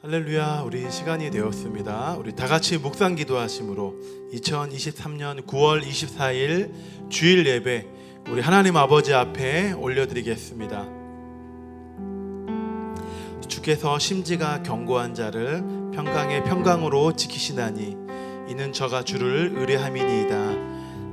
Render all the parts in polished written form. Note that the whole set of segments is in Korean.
할렐루야. 우리 시간이 되었습니다. 우리 다 같이 묵상 기도하심으로 2023년 9월 24일 주일 예배 우리 하나님 아버지 앞에 올려드리겠습니다. 주께서 심지가 견고한 자를 평강의 평강으로 지키시나니 이는 저가 주를 의뢰함이니이다.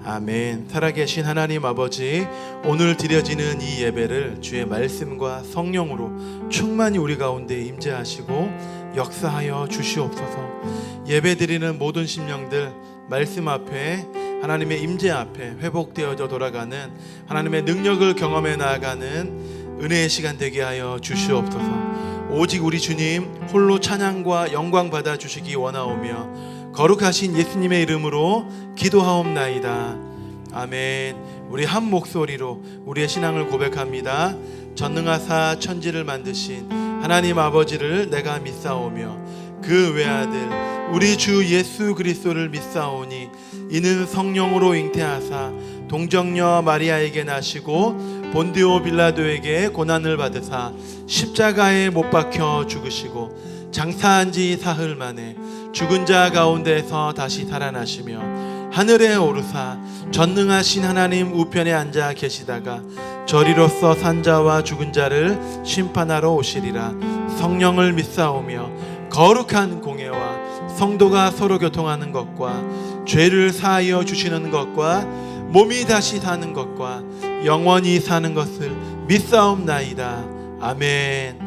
아멘. 살아계신 하나님 아버지, 오늘 드려지는 이 예배를 주의 말씀과 성령으로 충만히 우리 가운데 임재하시고 역사하여 주시옵소서. 예배드리는 모든 심령들 말씀 앞에, 하나님의 임재 앞에 회복되어져 돌아가는 하나님의 능력을 경험해 나아가는 은혜의 시간 되게 하여 주시옵소서. 오직 우리 주님 홀로 찬양과 영광 받아 주시기 원하오며 거룩하신 예수님의 이름으로 기도하옵나이다. 아멘. 우리 한 목소리로 우리의 신앙을 고백합니다. 전능하사 천지를 만드신 하나님 아버지를 내가 믿사오며 그 외아들 우리 주 예수 그리스도를 믿사오니 이는 성령으로 잉태하사 동정녀 마리아에게 나시고 본디오 빌라도에게 고난을 받으사 십자가에 못 박혀 죽으시고 장사한 지 사흘 만에 죽은 자 가운데서 다시 살아나시며 하늘에 오르사 전능하신 하나님 우편에 앉아 계시다가 저리로서 산 자와 죽은 자를 심판하러 오시리라. 성령을 믿사오며 거룩한 공예와 성도가 서로 교통하는 것과 죄를 사하여 주시는 것과 몸이 다시 사는 것과 영원히 사는 것을 믿사옵나이다. 아멘.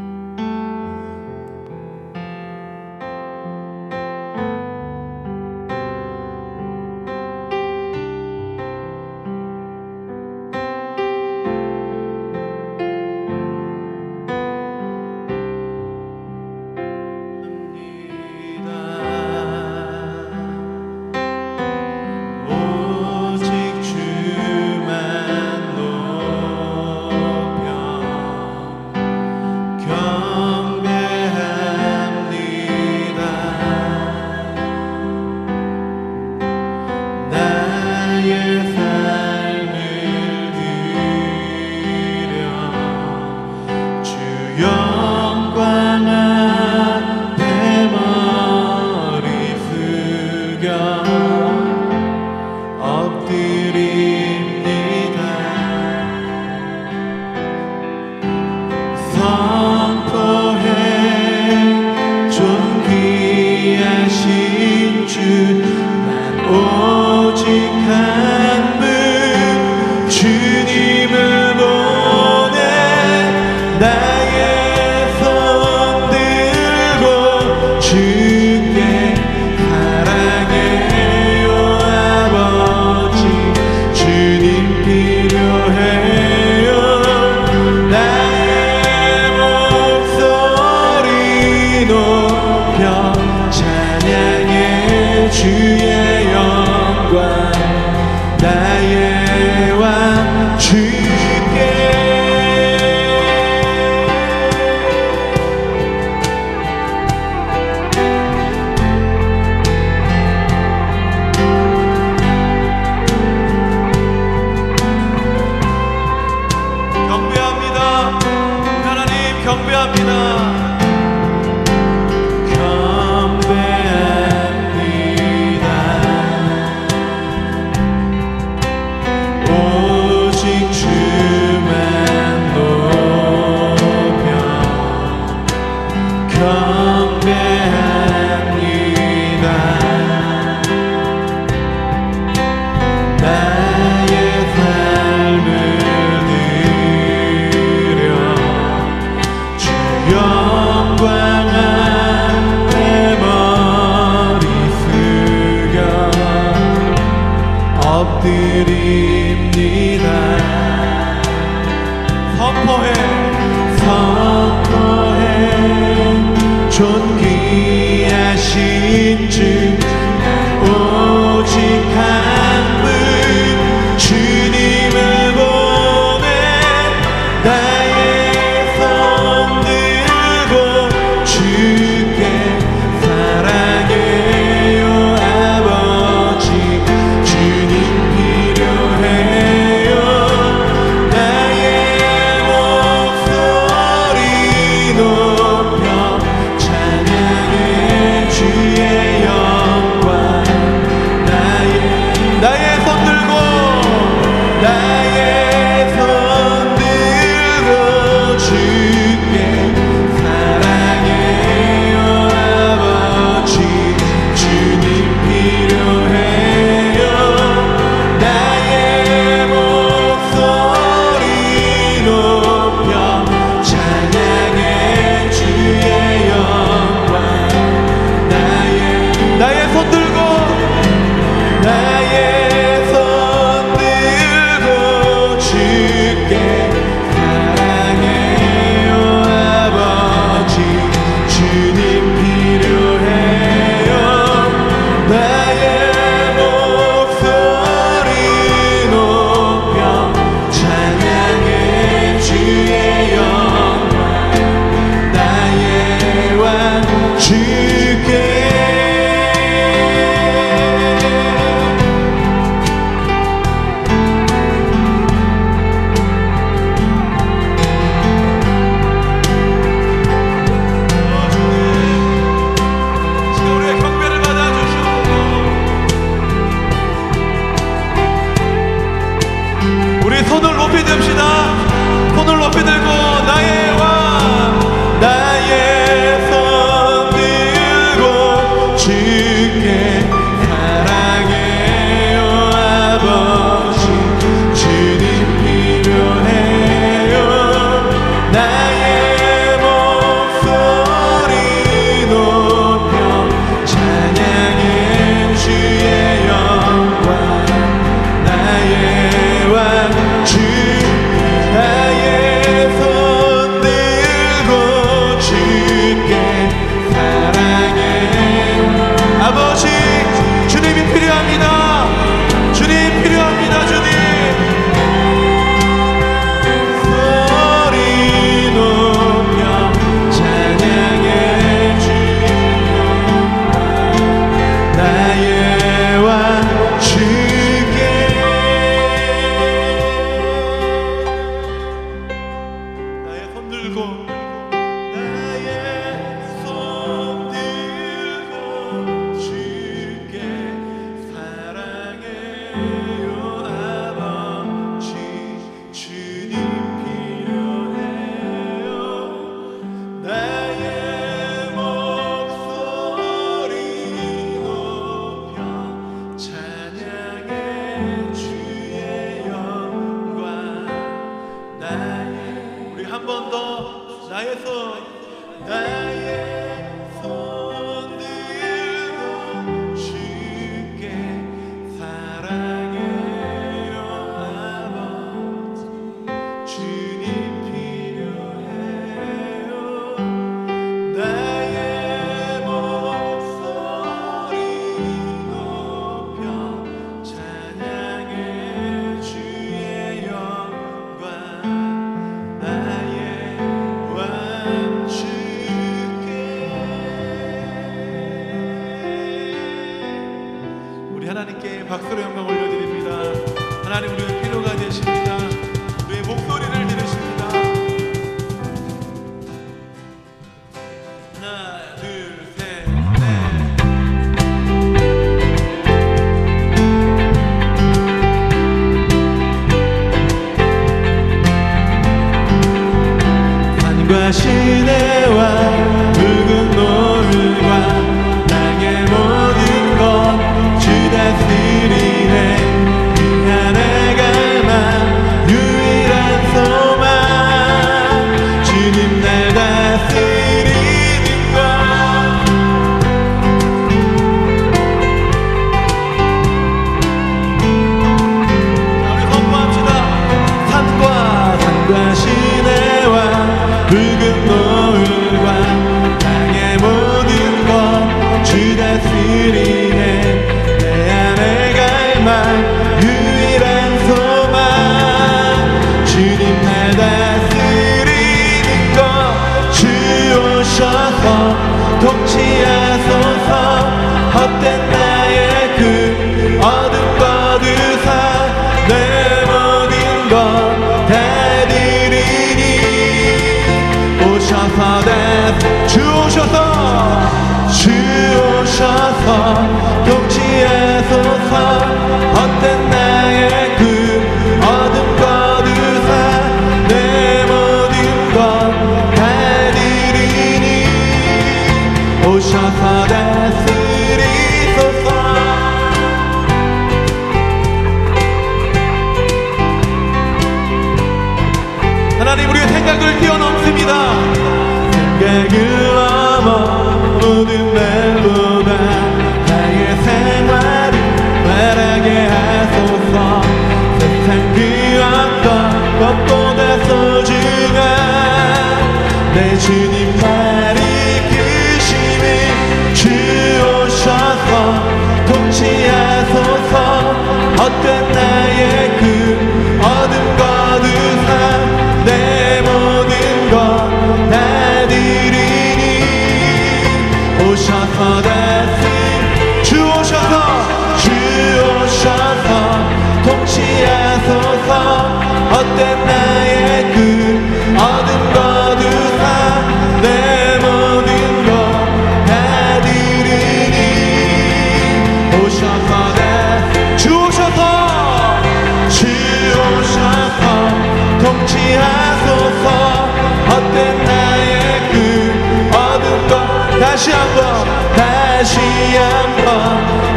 존귀하신 주 오직 한 분 주님을 보내 나의 손 들고 주께 사랑해요 아버지 주님 필요해요 나의 목소리 높여 찬양 박수로 영광 올려드립니다. 하나님 우리의 필요가 되십니다. 우리의 목소리를 들으십니다. 하나 둘 셋 넷. 산과 시내와 붉은 노을과 땅의 모든 것 주 다스리네. 그 안에 갈망 유일한 소망 주님 날 다스리는 것. 우리 선포합시다. 산과 시내와 붉은 노을과 땅의 모든 것 주 다스리네. 내 안에 갈망 유일한 소망 주님 날 다스리는 것. 주 오셔서 통치하소서. 헛된 나의 그 어둠 거두사 내 모든 것 다 드리니. 오셔서 주 오셔서 통치하소서. 헛된 나의 그 어둠 거두사 내 모든 것 다 드리니. 오셔서 다스리소서. 하나님 우리의 생각을 뛰어넘습니다. 생각을 넘어 모든 말보다 나의 생활을 바라게 하소서. 세상 그 어떤 것보다 소중한 내 주님 말이 크심이. 주 오셔서 통치하소서. 헛된 나의 그 어둠 거두사 내 모든 것 다 드리니. 오셔서 주 오셔서 통치하소서. 헛된 나의 그 어둠 거두사 내 모든 것 다 드리니. 오셔서 통치하소서. 헛된 나의 그 어둠 것. 다시 한번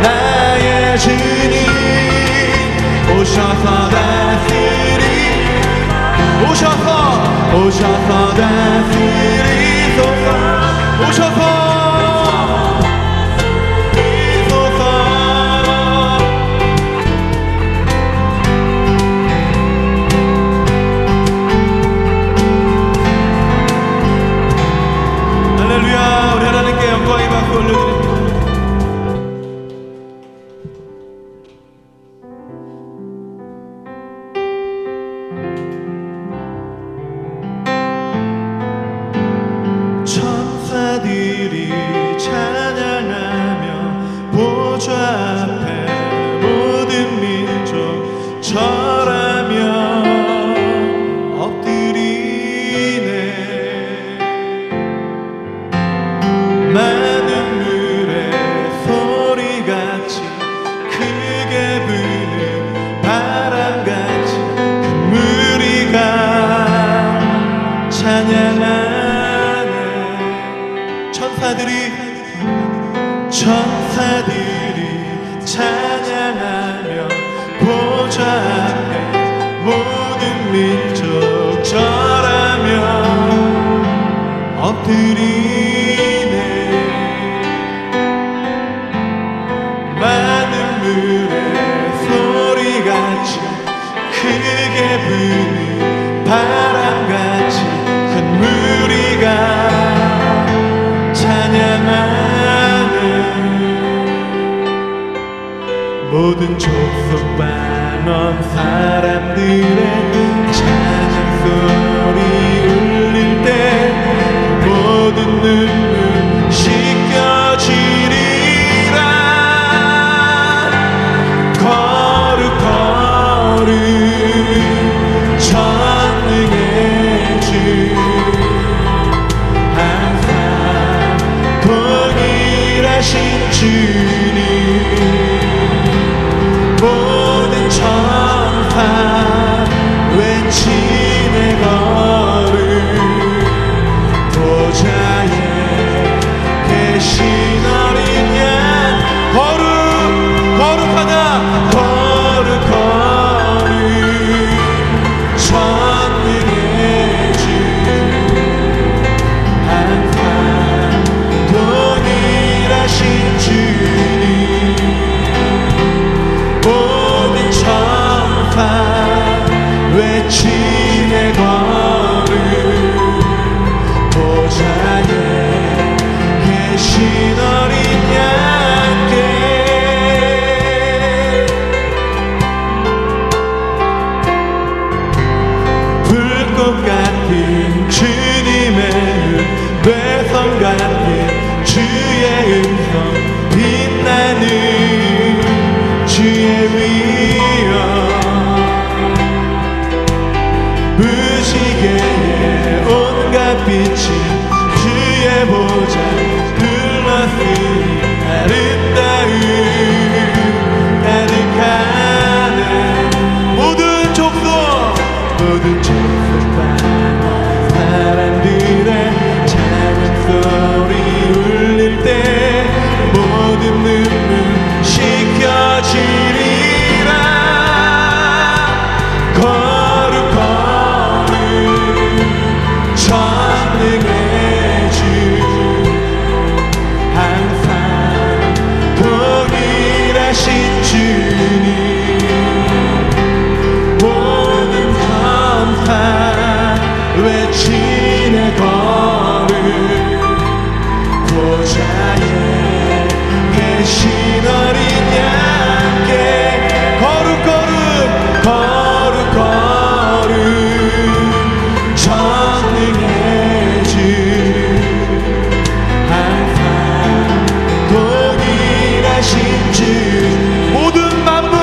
나의 주님 오셔서 다스리소서. 오셔서 할렐루야. 우리 하나님께 영광의 박수 올려드립니다. 천사들이 찬양하며 보좌 앞에 모든 민족 절하며 엎드리네. 많은 물의 소리같이 크게 부는 바람같이 큰 무리가 찬양하네. 천사들이 찬양하며 보좌 앞에 모든 민족 절하며 엎드리네. 많은 물의 소리같이 크게 부는 바람같이 큰 무리가 찬양하네. 모든 족속 반원 사람들의 찬양 소리 울릴 때 모든 눈물 씻겨지리라. 동일하신 주님 모든 천사 외치네 걸음 보좌에 계신 어린 양 거룩하다 거룩거리 전능의 주 항상 동일하신 주님 모든 천사 외치네 걸음 보좌에 계신 어린 양께 불꽃 같은 주님의 외성 같은 주의 음성 빛나는 주의 위엄 무지개의 온갖 빛이 주의 보좌 둘러쓰니 아름다움 가득하네 모든 족속 사람들의 작은 소리 울릴 때 모든 눈물 씻겨지리라 거룩거리 전능의 주 항상 동일하신 주님 모든 천사 외치네 걸음 보좌에 계신 어린 양께 거룩거리 전능의 주 항상 동일하신 주 모든 만물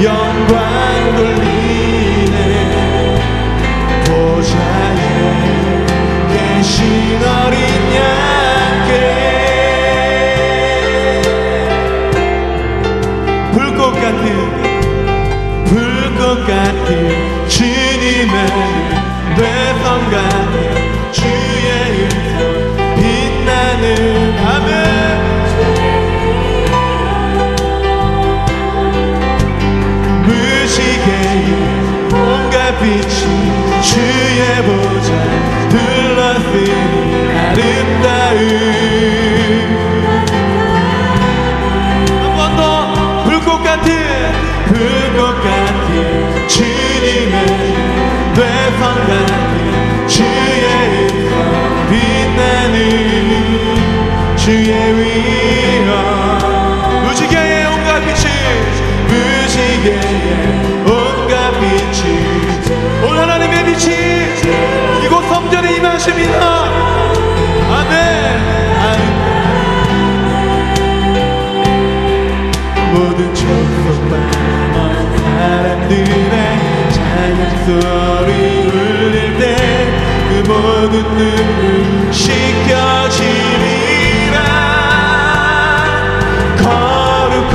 영광 돌리네 보좌에 계신 어린 양께 불꽃 같은 주님의 외성 같은 주의 음성 빛나는 아멘 무지개의 온갖 빛이 주의 보좌 둘러쓰니 아름다움 한 번 더 불꽃 같은 주님의 외성 같은 주의 음성 빛나는 주의 위엄 무지개의 온갖 빛이 온 하나님의 빛이 이곳 성전에 임하십니다 아멘 모든 족속만 사람들의 작은 소리 울릴 때 그 모든 눈물 씻겨지리라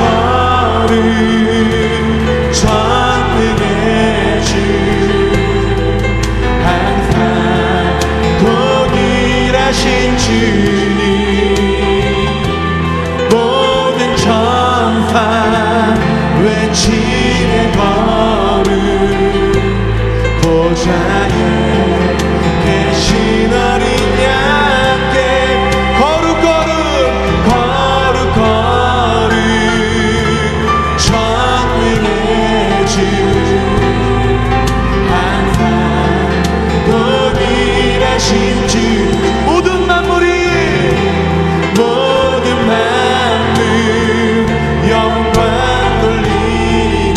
거룩거리 전능의 주 항상 동일하신 주님 모든 천사 외치네 걸음 보좌에 계신 어린 양께 거룩거리 전능의 주 항상 동일하신 주 모든 만물 영광 돌리네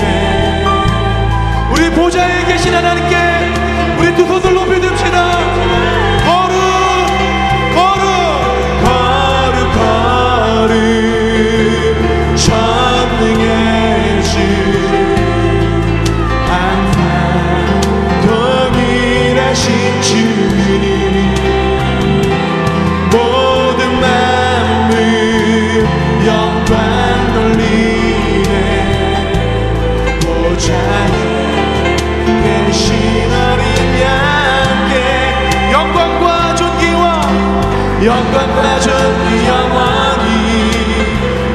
영광과 존귀 영원히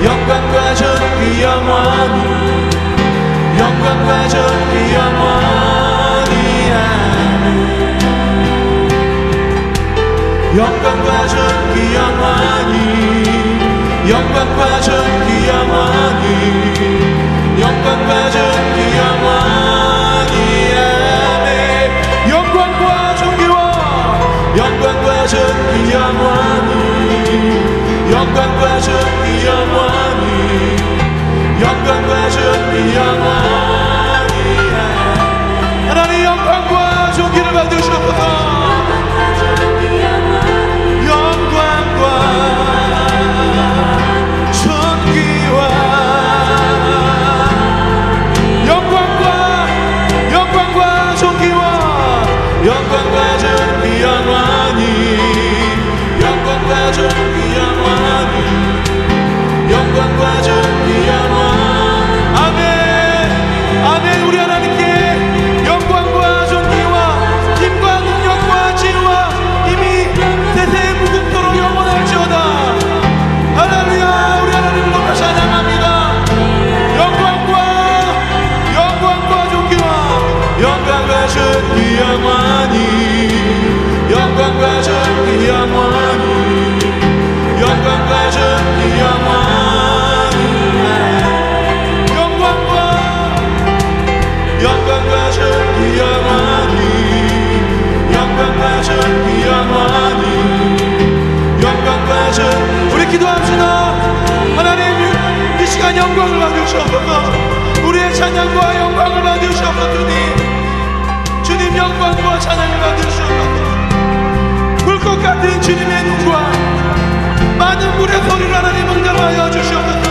영광과 존귀 영원히 영광과 존귀 영원히 아멘 영광과 존귀 영원히 영광과 존귀 영원히 영광과 존귀 영원히 아멘 영광과 존귀와 영광과 존귀 영원히 영광과 존귀 영원히 영광과 존귀 영원히 아멘 하나님 영광과 존귀를 받으셔서 영광과 존귀 영원히 영광과 존귀 영원히 영광과 존귀 영원 아멘 아멘 우리 하나님께 영광과 존귀와 힘과 능력과 지혜와 힘이 세세에 무궁토록 영원할지어다 할렐루야 우리 하나님을 높여 찬양합니다 영광과 존귀와 영광과 존귀 영원히 영광과 존귀 영원히 영광과 존귀 영원히 영광과 존귀 영원히 영광과 존귀 영원히 영광과 존귀 우리 기도합시다 하나님 이 시간 영광을 받으셔서 우리의 찬양과 영광을 받으셔서 주님 영광과 찬양을 받으셔서 불꽃 같은 주님의 눈과 많은 물의 소리를 하나님 응답하여 주시옵소서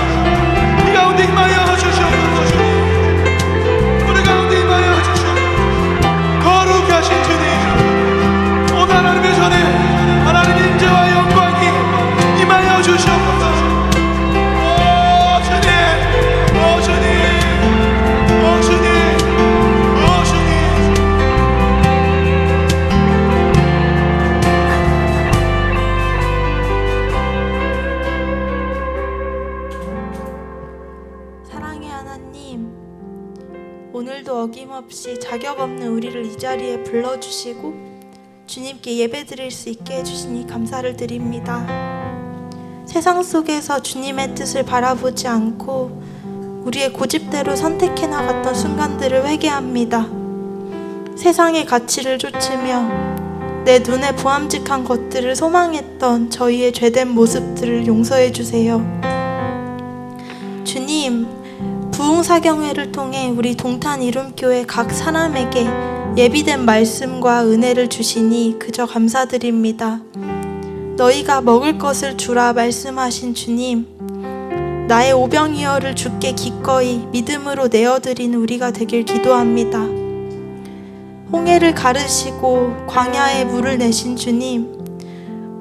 이 가운데 임하여 주시옵소서 주님 우리 가운데 임하여 주시옵소서 거룩하신 주님 오늘 하나님의 전에 하나님의 임재와 영광이 임하여 주시옵소서 오 주님 오 주님 오 주님 오 주님 오늘도 어김없이 자격 없는 우리를 이 자리에 불러주시고 주님께 예배드릴 수 있게 해주시니 감사를 드립니다. 세상 속에서 주님의 뜻을 바라보지 않고 우리의 고집대로 선택해 나갔던 순간들을 회개합니다. 세상의 가치를 쫓으며 내 눈에 보암직한 것들을 소망했던 저희의 죄된 모습들을 용서해 주세요. 주님, 부흥사경회를 통해 우리 동탄 이룸교회 각 사람에게 예비된 말씀과 은혜를 주시니 그저 감사드립니다. 너희가 먹을 것을 주라 말씀하신 주님, 나의 오병이어를 주께 기꺼이 믿음으로 내어드린 우리가 되길 기도합니다. 홍해를 가르시고 광야에 물을 내신 주님,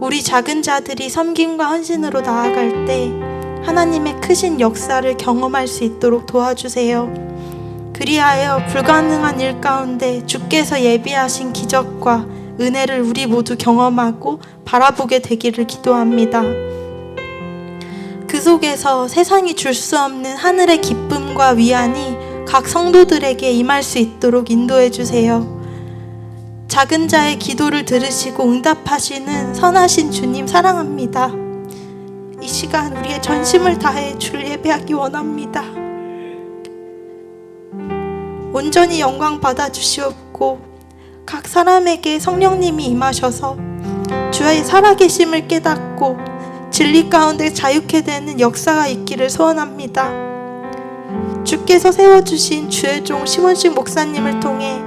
우리 작은 자들이 섬김과 헌신으로 나아갈 때 하나님의 크신 역사를 경험할 수 있도록 도와주세요. 그리하여 불가능한 일 가운데 주께서 예비하신 기적과 은혜를 우리 모두 경험하고 바라보게 되기를 기도합니다. 그 속에서 세상이 줄 수 없는 하늘의 기쁨과 위안이 각 성도들에게 임할 수 있도록 인도해 주세요. 작은 자의 기도를 들으시고 응답하시는 선하신 주님 사랑합니다. 이 시간 우리의 전심을 다해 주를 예배하기 원합니다. 온전히 영광 받아 주시옵고 각 사람에게 성령님이 임하셔서 주의 살아계심을 깨닫고 진리 가운데 자유케 되는 역사가 있기를 소원합니다. 주께서 세워주신 주의 종 심원식 목사님을 통해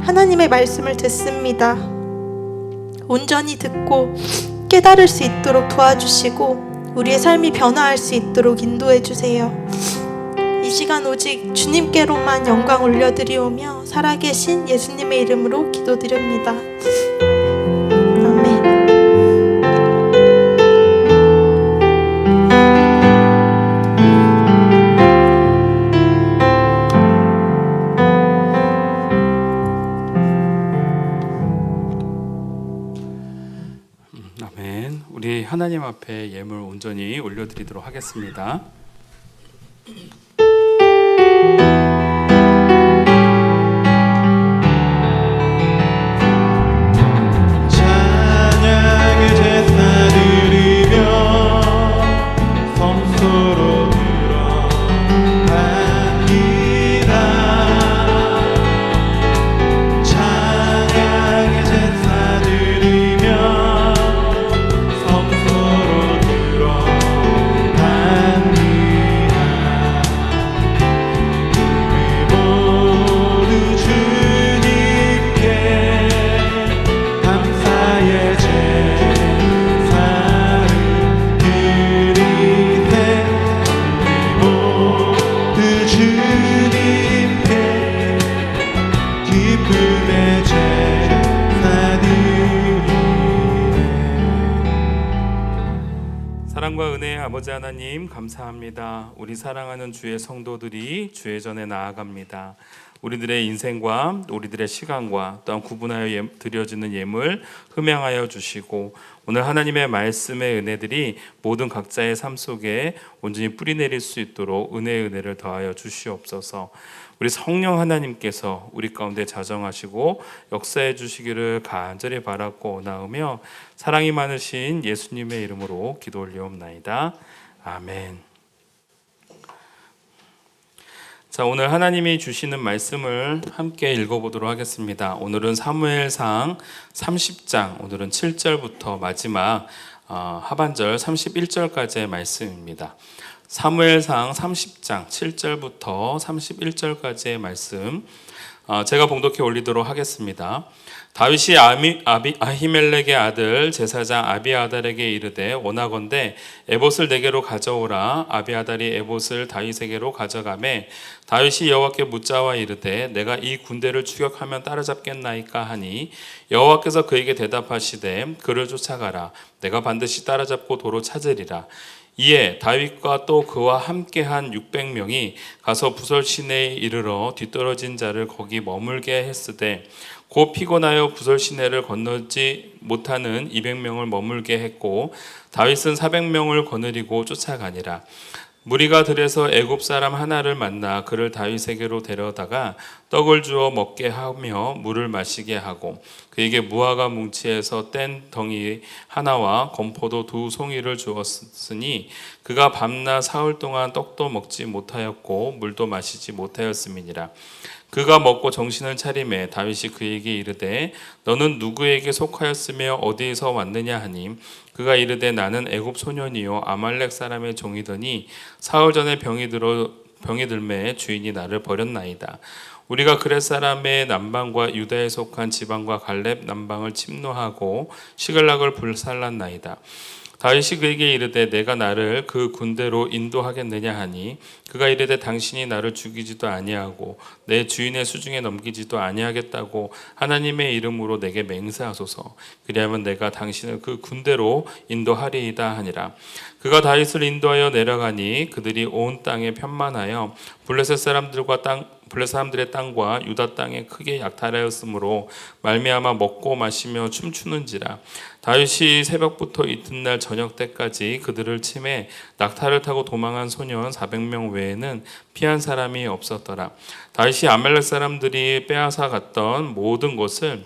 하나님의 말씀을 듣습니다. 온전히 듣고 깨달을 수 있도록 도와주시고 우리의 삶이 변화할 수 있도록 인도해 주세요. 이 시간 오직 주님께로만 영광 올려드리오며 살아계신 예수님의 이름으로 기도드립니다. 아멘. 아멘. 우리 하나님 앞에 예물 온전히 올려드리도록 하겠습니다. 찬양의 제사 드리며 성소로 들어갑니다. 찬양의 제사 드리며 성소로 들어갑니다. 우리 모두 주님께 감사의 제사를 드리세. 우리 모두 주님께 기쁨의 제사 드리세. 사랑과 은혜의 아버지 하나님 감사합니다. 우리 사랑하는 주의 성도들이 주의 전에 나아갑니다. 우리들의 인생과 우리들의 시간과 또한 구분하여 드려지는 예물 흠양하여 주시고 오늘 하나님의 말씀의 은혜들이 모든 각자의 삶 속에 온전히 뿌리내릴 수 있도록 은혜를 더하여 주시옵소서. 우리 성령 하나님께서 우리 가운데 자정하시고 역사해 주시기를 간절히 바라고 원하오며 사랑이 많으신 예수님의 이름으로 기도 올리옵나이다. 아멘. 자, 오늘 하나님이 주시는 말씀을 함께 읽어보도록 하겠습니다. 오늘은 사무엘상 30장, 오늘은 7절부터 마지막 하반절 31절까지의 말씀입니다. 사무엘상 30장 7절부터 31절까지의 말씀 제가 봉독해 올리도록 하겠습니다. 다윗이 아히멜렉의 아들 제사장 아비아달에게 이르되 원하건대 에봇을 내게로 가져오라. 아비아달이 에봇을 다윗에게로 가져가매 다윗이 여호와께 묻자와 이르되 내가 이 군대를 추격하면 따라잡겠나이까 하니 여호와께서 그에게 대답하시되 그를 쫓아가라. 내가 반드시 따라잡고 도로 찾으리라. 이에 다윗과 또 그와 함께한 600명이 가서 부설 시내에 이르러 뒤떨어진 자를 거기 머물게 했으되 곧 피곤하여 부설 시내를 건너지 못하는 200명을 머물게 했고 다윗은 400명을 거느리고 쫓아가니라. 무리가 들에서 애굽 사람 하나를 만나 그를 다윗에게로 데려다가 떡을 주어 먹게 하며 물을 마시게 하고 그에게 무화과 뭉치에서 뗀 덩이 하나와 건포도 2송이를 주었으니 그가 밤낮 사흘 동안 떡도 먹지 못하였고 물도 마시지 못하였음이니라. 그가 먹고 정신을 차리매 다윗이 그에게 이르되 너는 누구에게 속하였으며 어디에서 왔느냐 하니 그가 이르되 나는 애굽 소년이요 아말렉 사람의 종이더니 사흘 전에 병이 들매 주인이 나를 버렸나이다. 우리가 그렛 사람의 남방과 유다에 속한 지방과 갈렙 남방을 침노하고 시글락을 불살랐나이다. 다윗이 그에게 이르되 내가 나를 그 군대로 인도하겠느냐 하니 그가 이르되 당신이 나를 죽이지도 아니하고 내 주인의 수중에 넘기지도 아니하겠다고 하나님의 이름으로 내게 맹세하소서. 그리하면 내가 당신을 그 군대로 인도하리이다 하니라. 그가 다윗을 인도하여 내려가니 그들이 온 땅에 편만하여 블레셋 사람들의 땅과 유다 땅에 크게 약탈하였으므로 말미암아 먹고 마시며 춤추는지라. 다윗이 새벽부터 이튿날 저녁 때까지 그들을 치매 낙타를 타고 도망한 소년 400명 외에는 피한 사람이 없었더라. 다윗이 아말렉 사람들이 빼앗아 갔던 모든 것을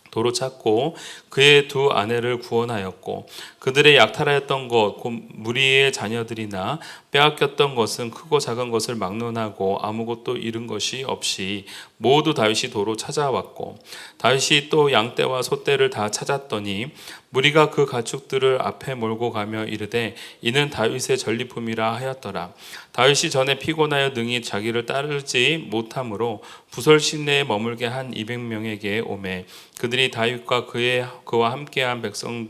도로 찾고 그의 두 아내를 구원하였고 그들의 약탈하였던 것 곧 무리의 자녀들이나 빼앗겼던 것은 크고 작은 것을 막론하고 아무것도 잃은 것이 없이 모두 다윗이 도로 찾아왔고 다윗이 또 양떼와 소떼를 다 찾았더니 무리가 그 가축들을 앞에 몰고 가며 이르되 이는 다윗의 전리품이라 하였더라. 다윗이 전에 피곤하여 능히 자기를 따르지 못하므로 부설 시내에 머물게 한 200명에게 오매 그들이 다윗과 그와 함께한 백성을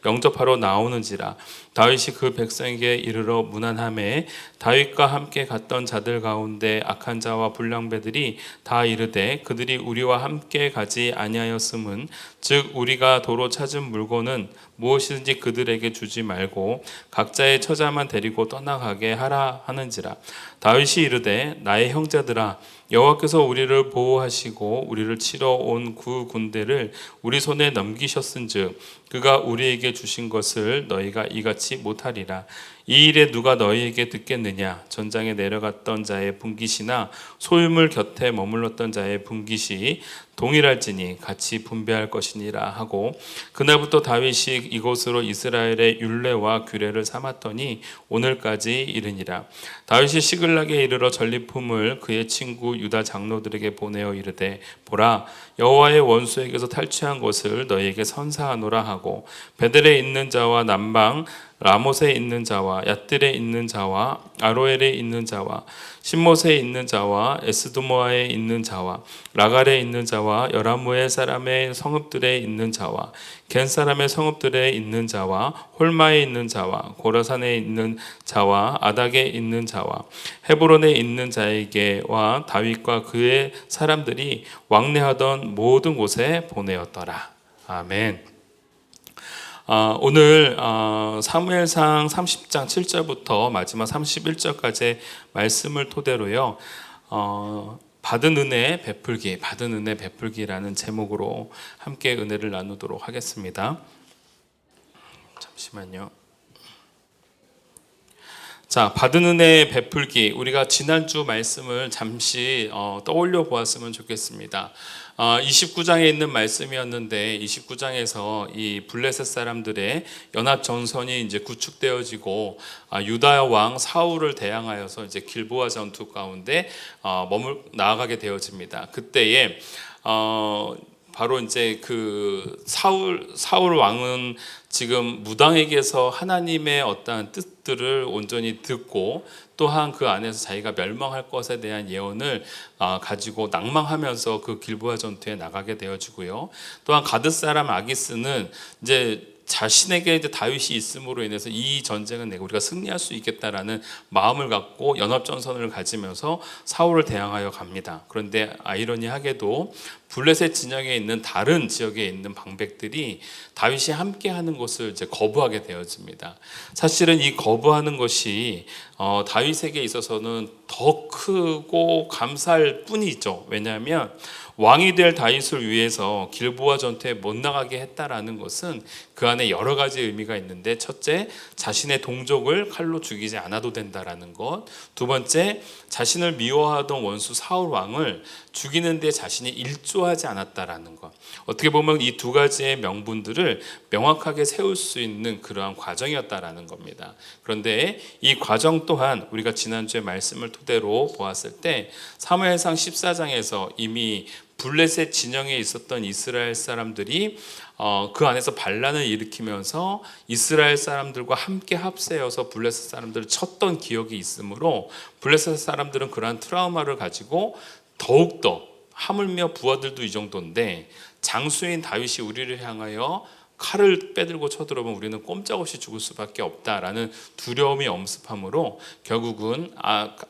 영접하러 나오는지라. 다윗이 그 백성에게 이르러 문안하매 다윗과 함께 갔던 자들 가운데 악한 자와 불량배들이 다 이르되 그들이 우리와 함께 가지 아니하였음은 즉 우리가 도로 찾은 물건은 무엇이든지 그들에게 주지 말고 각자의 처자만 데리고 떠나가게 하라 하는지라. 다윗이 이르되 나의 형제들아 여호와께서 우리를 보호하시고 우리를 치러 온 그 군대를 우리 손에 넘기셨은즉 그가 우리에게 주신 것을 너희가 이같이 못하리라. 이 일에 누가 너희에게 듣겠느냐? 전장에 내려갔던 자의 분깃이나 소유물 곁에 머물렀던 자의 분깃이 동일할지니 같이 분배할 것이니라 하고, 그날부터 다윗이 이곳으로 이스라엘의 율례와 규례를 삼았더니 오늘까지 이르니라. 다윗이 시글락에 이르러 전리품을 그의 친구 유다 장로들에게 보내어 이르되, 보라, 여호와의 원수에게서 탈취한 것을 너희에게 선사하노라 하고, 베델에 있는 자와 남방 라못에 있는 자와 얏들에 있는 자와 아로엘에 있는 자와 신못에 있는 자와 에스도모아에 있는 자와 라갈에 있는 자와 여라무엘 사람의 성읍들에 있는 자와 겐 사람의 성읍들에 있는 자와 홀마에 있는 자와 고라산에 있는 자와 아닥에 있는 자와 헤브론에 있는 자에게와 다윗과 그의 사람들이 왕래하던 모든 곳에 보내었더라. 아멘. 오늘 사무엘상 30장 7절부터 마지막 31절까지 말씀을 토대로요, 받은 은혜 베풀기라는 제목으로 함께 은혜를 나누도록 하겠습니다. 잠시만요. 자, 받은 은혜 베풀기, 우리가 지난주 말씀을 잠시 떠올려 보았으면 좋겠습니다. 29장에 있는 말씀이었는데, 29장에서 이 블레셋 사람들의 연합 전선이 이제 구축되어지고 유다 왕 사울을 대항하여서 이제 길보아 전투 가운데 나아가게 되어집니다. 그때에 바로 이제 그 사울 왕은 지금 무당에게서 하나님의 어떠한 뜻들을 온전히 듣고, 또한 그 안에서 자기가 멸망할 것에 대한 예언을 가지고 낭망하면서 그 길보아 전투에 나가게 되어지고요. 또한 가드 사람 아기스는 이제 자신에게 이제 다윗이 있음으로 인해서 이 전쟁은 우리가 승리할 수 있겠다라는 마음을 갖고 연합 전선을 가지면서 사울을 대항하여 갑니다. 그런데 아이러니하게도 블레셋 진영에 있는 다른 지역에 있는 방백들이 다윗이 함께하는 것을 이제 거부하게 되어집니다. 사실은 이 거부하는 것이 다윗에게 있어서는 더 크고 감사할 뿐이죠. 왜냐하면 왕이 될 다윗을 위해서 길보아 전투에 못 나가게 했다라는 것은 그 안에 여러 가지 의미가 있는데, 첫째, 자신의 동족을 칼로 죽이지 않아도 된다라는 것. 두 번째, 자신을 미워하던 원수 사울 왕을 죽이는데 자신이 일조하지 않았다라는 것. 어떻게 보면 이 두 가지의 명분들을 명확하게 세울 수 있는 그러한 과정이었다라는 겁니다. 그런데 이 과정 또한 우리가 지난주에 말씀을 토대로 보았을 때 사무엘상 14장에서 이미 블레셋 진영에 있었던 이스라엘 사람들이 그 안에서 반란을 일으키면서 이스라엘 사람들과 함께 합세여서 블레셋 사람들을 쳤던 기억이 있으므로, 블레셋 사람들은 그러한 트라우마를 가지고 더욱더, 하물며 부하들도 이 정도인데 장수인 다윗이 우리를 향하여 칼을 빼들고 쳐들어오면 우리는 꼼짝없이 죽을 수밖에 없다라는 두려움이 엄습함으로 결국은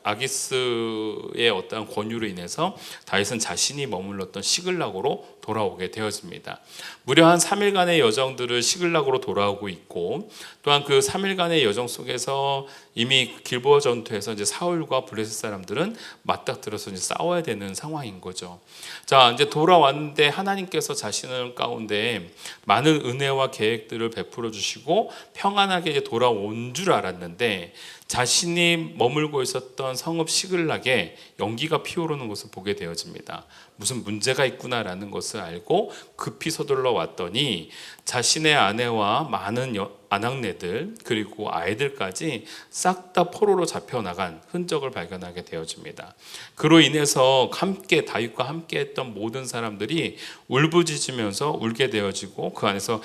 아기스의 어떠한 권유로 인해서 다윗은 자신이 머물렀던 시글락으로 돌아오게 되어집니다. 무려 한 3일간의 여정들을 시글락으로 돌아오고 있고, 또한 그 3일간의 여정 속에서 이미 길보아 전투에서 이제 사울과 블레셋 사람들은 맞닥뜨려서 이제 싸워야 되는 상황인 거죠. 자, 이제 돌아왔는데 하나님께서 자신을 가운데 많은 은혜와 계획들을 베풀어 주시고 평안하게 이제 돌아온 줄 알았는데, 자신이 머물고 있었던 성읍 시글락에 연기가 피어오르는 것을 보게 되어집니다. 무슨 문제가 있구나라는 것을 알고 급히 서둘러 왔더니 자신의 아내와 많은 아낙네들 그리고 아이들까지 싹 다 포로로 잡혀나간 흔적을 발견하게 되어집니다. 그로 인해서 함께 다윗과 함께했던 모든 사람들이 울부짖으면서 울게 되어지고, 그 안에서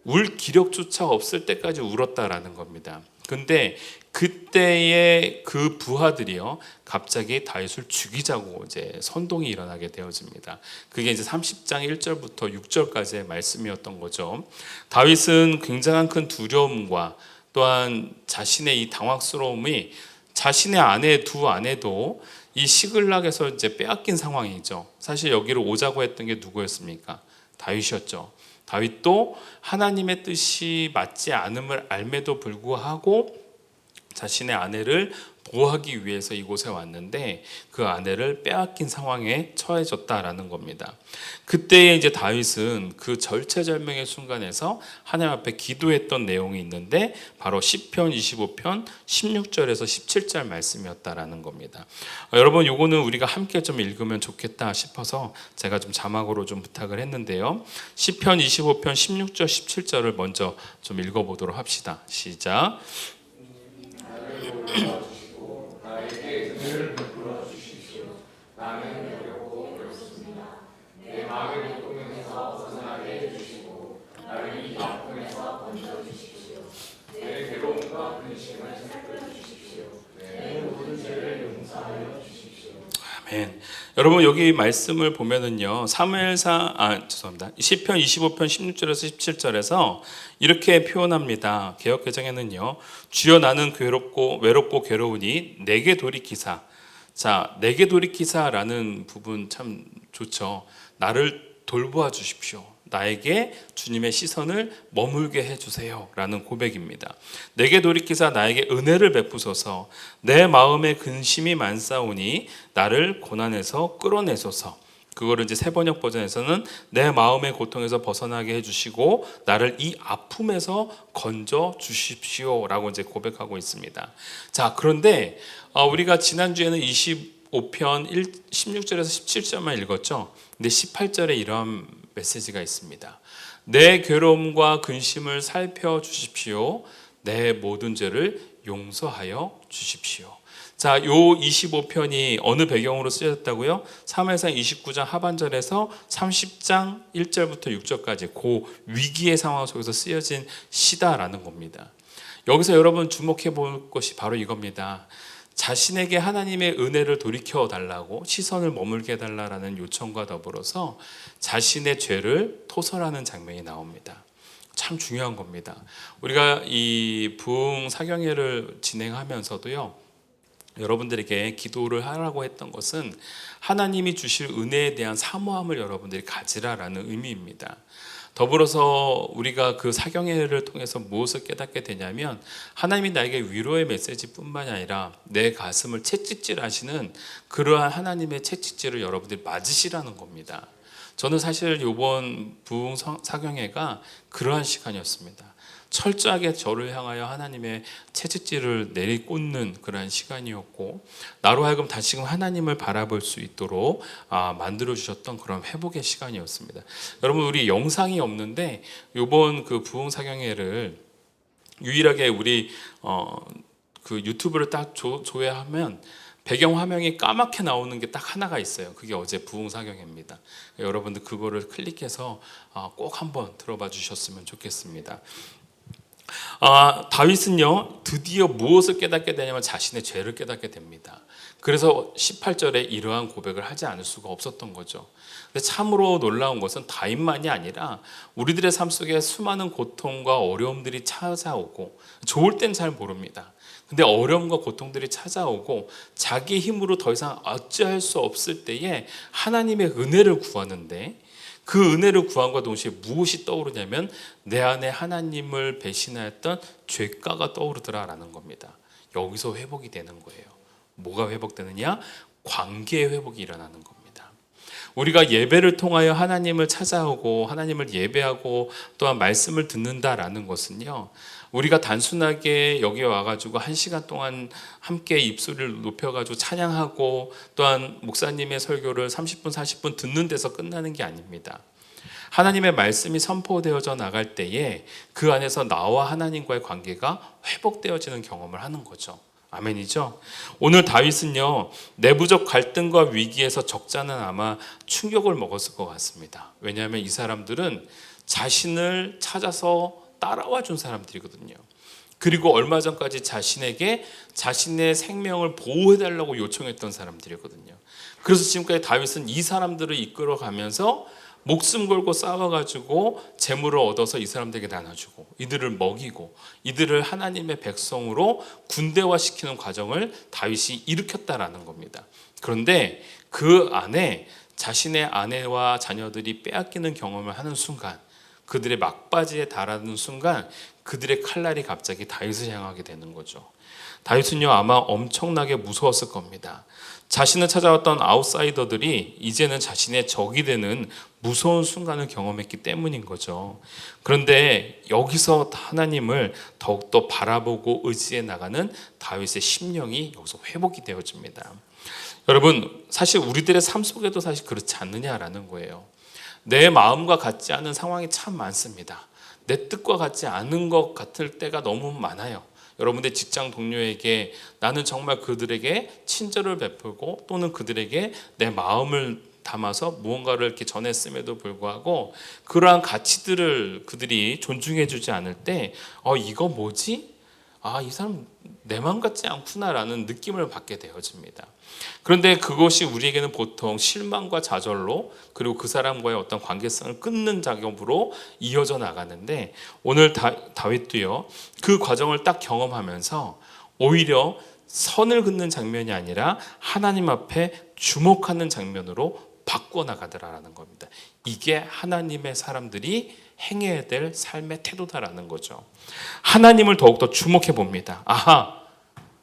울 기력조차 없을 때까지 울었다라는 겁니다. 근데 그때의 그 부하들이요, 갑자기 다윗을 죽이자고 이제 선동이 일어나게 되어집니다. 그게 이제 30장 1절부터 6절까지의 말씀이었던 거죠. 다윗은 굉장한 큰 두려움과 또한 자신의 이 당황스러움이 자신의 두 아내도 이 시글락에서 이제 빼앗긴 상황이죠. 사실 여기로 오자고 했던 게 누구였습니까? 다윗이었죠. 다윗도 하나님의 뜻이 맞지 않음을 알매도 불구하고 자신의 아내를 구하기 위해서 이곳에 왔는데 그 아내를 빼앗긴 상황에 처해졌다라는 겁니다. 그때 이제 다윗은 그 절체절명의 순간에서 하나님 앞에 기도했던 내용이 있는데 바로 시편 25편 16절에서 17절 말씀이었다라는 겁니다. 여러분 요거는 우리가 함께 좀 읽으면 좋겠다 싶어서 제가 좀 자막으로 좀 부탁을 했는데요. 시편 25편 16절 17절을 먼저 좀 읽어보도록 합시다. 시작. 아멘. 여러분 여기 말씀을 보면은요 시편 25편 16절에서 17절에서 이렇게 표현합니다. 개역개정에는요 주여 나는 외롭고 괴로우니 내게 돌이키사. 자, 내게 돌이키사라는 부분 참 좋죠. 나를 돌보아 주십시오. 나에게 주님의 시선을 머물게 해주세요 라는 고백입니다. 내게 돌이키사 나에게 은혜를 베푸소서. 내 마음에 근심이 많사오니 나를 고난에서 끌어내소서. 그거를 이제 새번역 버전에서는 내 마음의 고통에서 벗어나게 해주시고 나를 이 아픔에서 건져 주십시오 라고 이제 고백하고 있습니다. 자, 그런데 우리가 지난주에는 25편 16절에서 17절만 읽었죠. 근데 18절에 이러한 메시지가 있습니다. 내 괴로움과 근심을 살펴주십시오. 내 모든 죄를 용서하여 주십시오. 자, 요 25편이 어느 배경으로 쓰여졌다고요? 사무엘상 29장 하반절에서 30장 1절부터 6절까지 그 위기의 상황 속에서 쓰여진 시다라는 겁니다. 여기서 여러분 주목해 볼 것이 바로 이겁니다. 자신에게 하나님의 은혜를 돌이켜 달라고 시선을 머물게 해달라는 요청과 더불어서 자신의 죄를 토설하는 장면이 나옵니다. 참 중요한 겁니다. 우리가 이 부흥 사경회를 진행하면서도요, 여러분들에게 기도를 하라고 했던 것은 하나님이 주실 은혜에 대한 사모함을 여러분들이 가지라라는 의미입니다. 더불어서 우리가 그 사경회를 통해서 무엇을 깨닫게 되냐면 하나님이 나에게 위로의 메시지뿐만이 아니라 내 가슴을 채찍질하시는 그러한 하나님의 채찍질을 여러분들이 맞으시라는 겁니다. 저는 사실 이번 부흥 사경회가 그러한 시간이었습니다. 철저하게 저를 향하여 하나님의 채찍질을 내리꽂는 그러한 시간이었고, 나로 하여금 다시금 하나님을 바라볼 수 있도록 만들어 주셨던 그런 회복의 시간이었습니다. 여러분, 우리 영상이 없는데 이번 그 부흥 사경회를 유일하게 우리 그 유튜브를 딱 조회하면 배경 화면이 까맣게 나오는 게 딱 하나가 있어요. 그게 어제 부흥 사경회입니다. 여러분들 그거를 클릭해서 꼭 한번 들어봐 주셨으면 좋겠습니다. 다윗은요 드디어 무엇을 깨닫게 되냐면 자신의 죄를 깨닫게 됩니다. 그래서 18절에 이러한 고백을 하지 않을 수가 없었던 거죠. 근데 참으로 놀라운 것은 다윗만이 아니라 우리들의 삶 속에 수많은 고통과 어려움들이 찾아오고, 좋을 땐 잘 모릅니다. 근데 어려움과 고통들이 찾아오고 자기 힘으로 더 이상 어찌할 수 없을 때에 하나님의 은혜를 구하는데, 그 은혜를 구함과 동시에 무엇이 떠오르냐면 내 안에 하나님을 배신하였던 죄가가 떠오르더라라는 겁니다. 여기서 회복이 되는 거예요. 뭐가 회복되느냐? 관계의 회복이 일어나는 겁니다. 우리가 예배를 통하여 하나님을 찾아오고 하나님을 예배하고 또한 말씀을 듣는다라는 것은요, 우리가 단순하게 여기 와가지고 1시간 동안 함께 입술을 높여가지고 찬양하고 또한 목사님의 설교를 30분 40분 듣는 데서 끝나는 게 아닙니다. 하나님의 말씀이 선포되어져 나갈 때에 그 안에서 나와 하나님과의 관계가 회복되어지는 경험을 하는 거죠. 아멘이죠? 오늘 다윗은요, 내부적 갈등과 위기에서 적잖은 아마 충격을 먹었을 것 같습니다. 왜냐하면 이 사람들은 자신을 찾아서 따라와 준 사람들이거든요. 그리고 얼마 전까지 자신에게 자신의 생명을 보호해달라고 요청했던 사람들이거든요. 그래서 지금까지 다윗은 이 사람들을 이끌어가면서 목숨 걸고 싸워가지고 재물을 얻어서 이 사람들에게 나눠주고 이들을 먹이고 이들을 하나님의 백성으로 군대화시키는 과정을 다윗이 일으켰다라는 겁니다. 그런데 그 안에 자신의 아내와 자녀들이 빼앗기는 경험을 하는 순간 그들의 막바지에 달하는 순간 그들의 칼날이 갑자기 다윗을 향하게 되는 거죠. 다윗은요 아마 엄청나게 무서웠을 겁니다. 자신을 찾아왔던 아웃사이더들이 이제는 자신의 적이 되는 무서운 순간을 경험했기 때문인 거죠. 그런데 여기서 하나님을 더욱더 바라보고 의지해 나가는 다윗의 심령이 여기서 회복이 되어집니다. 여러분, 사실 우리들의 삶 속에도 사실 그렇지 않느냐라는 거예요. 내 마음과 같지 않은 상황이 참 많습니다. 내 뜻과 같지 않은 것 같을 때가 너무 많아요. 여러분들 직장 동료에게 나는 정말 그들에게 친절을 베풀고 또는 그들에게 내 마음을 담아서 무언가를 이렇게 전했음에도 불구하고 그러한 가치들을 그들이 존중해 주지 않을 때 이거 뭐지? 이 사람 내 마음 같지 않구나라는 느낌을 받게 되어집니다. 그런데 그것이 우리에게는 보통 실망과 좌절로 그리고 그 사람과의 어떤 관계성을 끊는 작업으로 이어져 나가는데 오늘 다윗도요 그 과정을 딱 경험하면서 오히려 선을 긋는 장면이 아니라 하나님 앞에 주목하는 장면으로 바꿔나가더라라는 겁니다. 이게 하나님의 사람들이 행해야 될 삶의 태도다라는 거죠. 하나님을 더욱더 주목해 봅니다.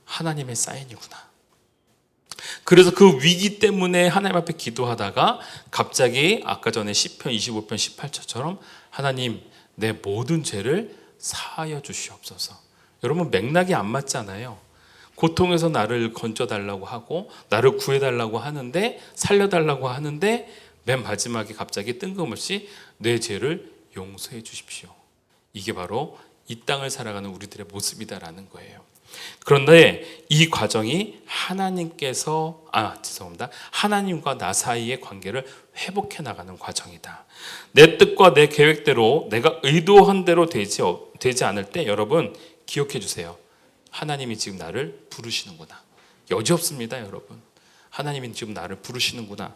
하나님의 사인이구나. 그래서 그 위기 때문에 하나님 앞에 기도하다가 갑자기 아까 전에 시편 25편 18절처럼 하나님 내 모든 죄를 사하여 주시옵소서. 여러분 맥락이 안 맞잖아요. 고통에서 나를 건져달라고 하고 나를 구해달라고 하는데 살려달라고 하는데 맨 마지막에 갑자기 뜬금없이 내 죄를 용서해 주십시오. 이게 바로 이 땅을 살아가는 우리들의 모습이다라는 거예요. 그런데 이 과정이 하나님과 나 사이의 관계를 회복해 나가는 과정이다. 내 뜻과 내 계획대로 내가 의도한 대로 되지 않을 때 여러분 기억해 주세요. 하나님이 지금 나를 부르시는구나. 여지없습니다, 여러분. 하나님이 지금 나를 부르시는구나.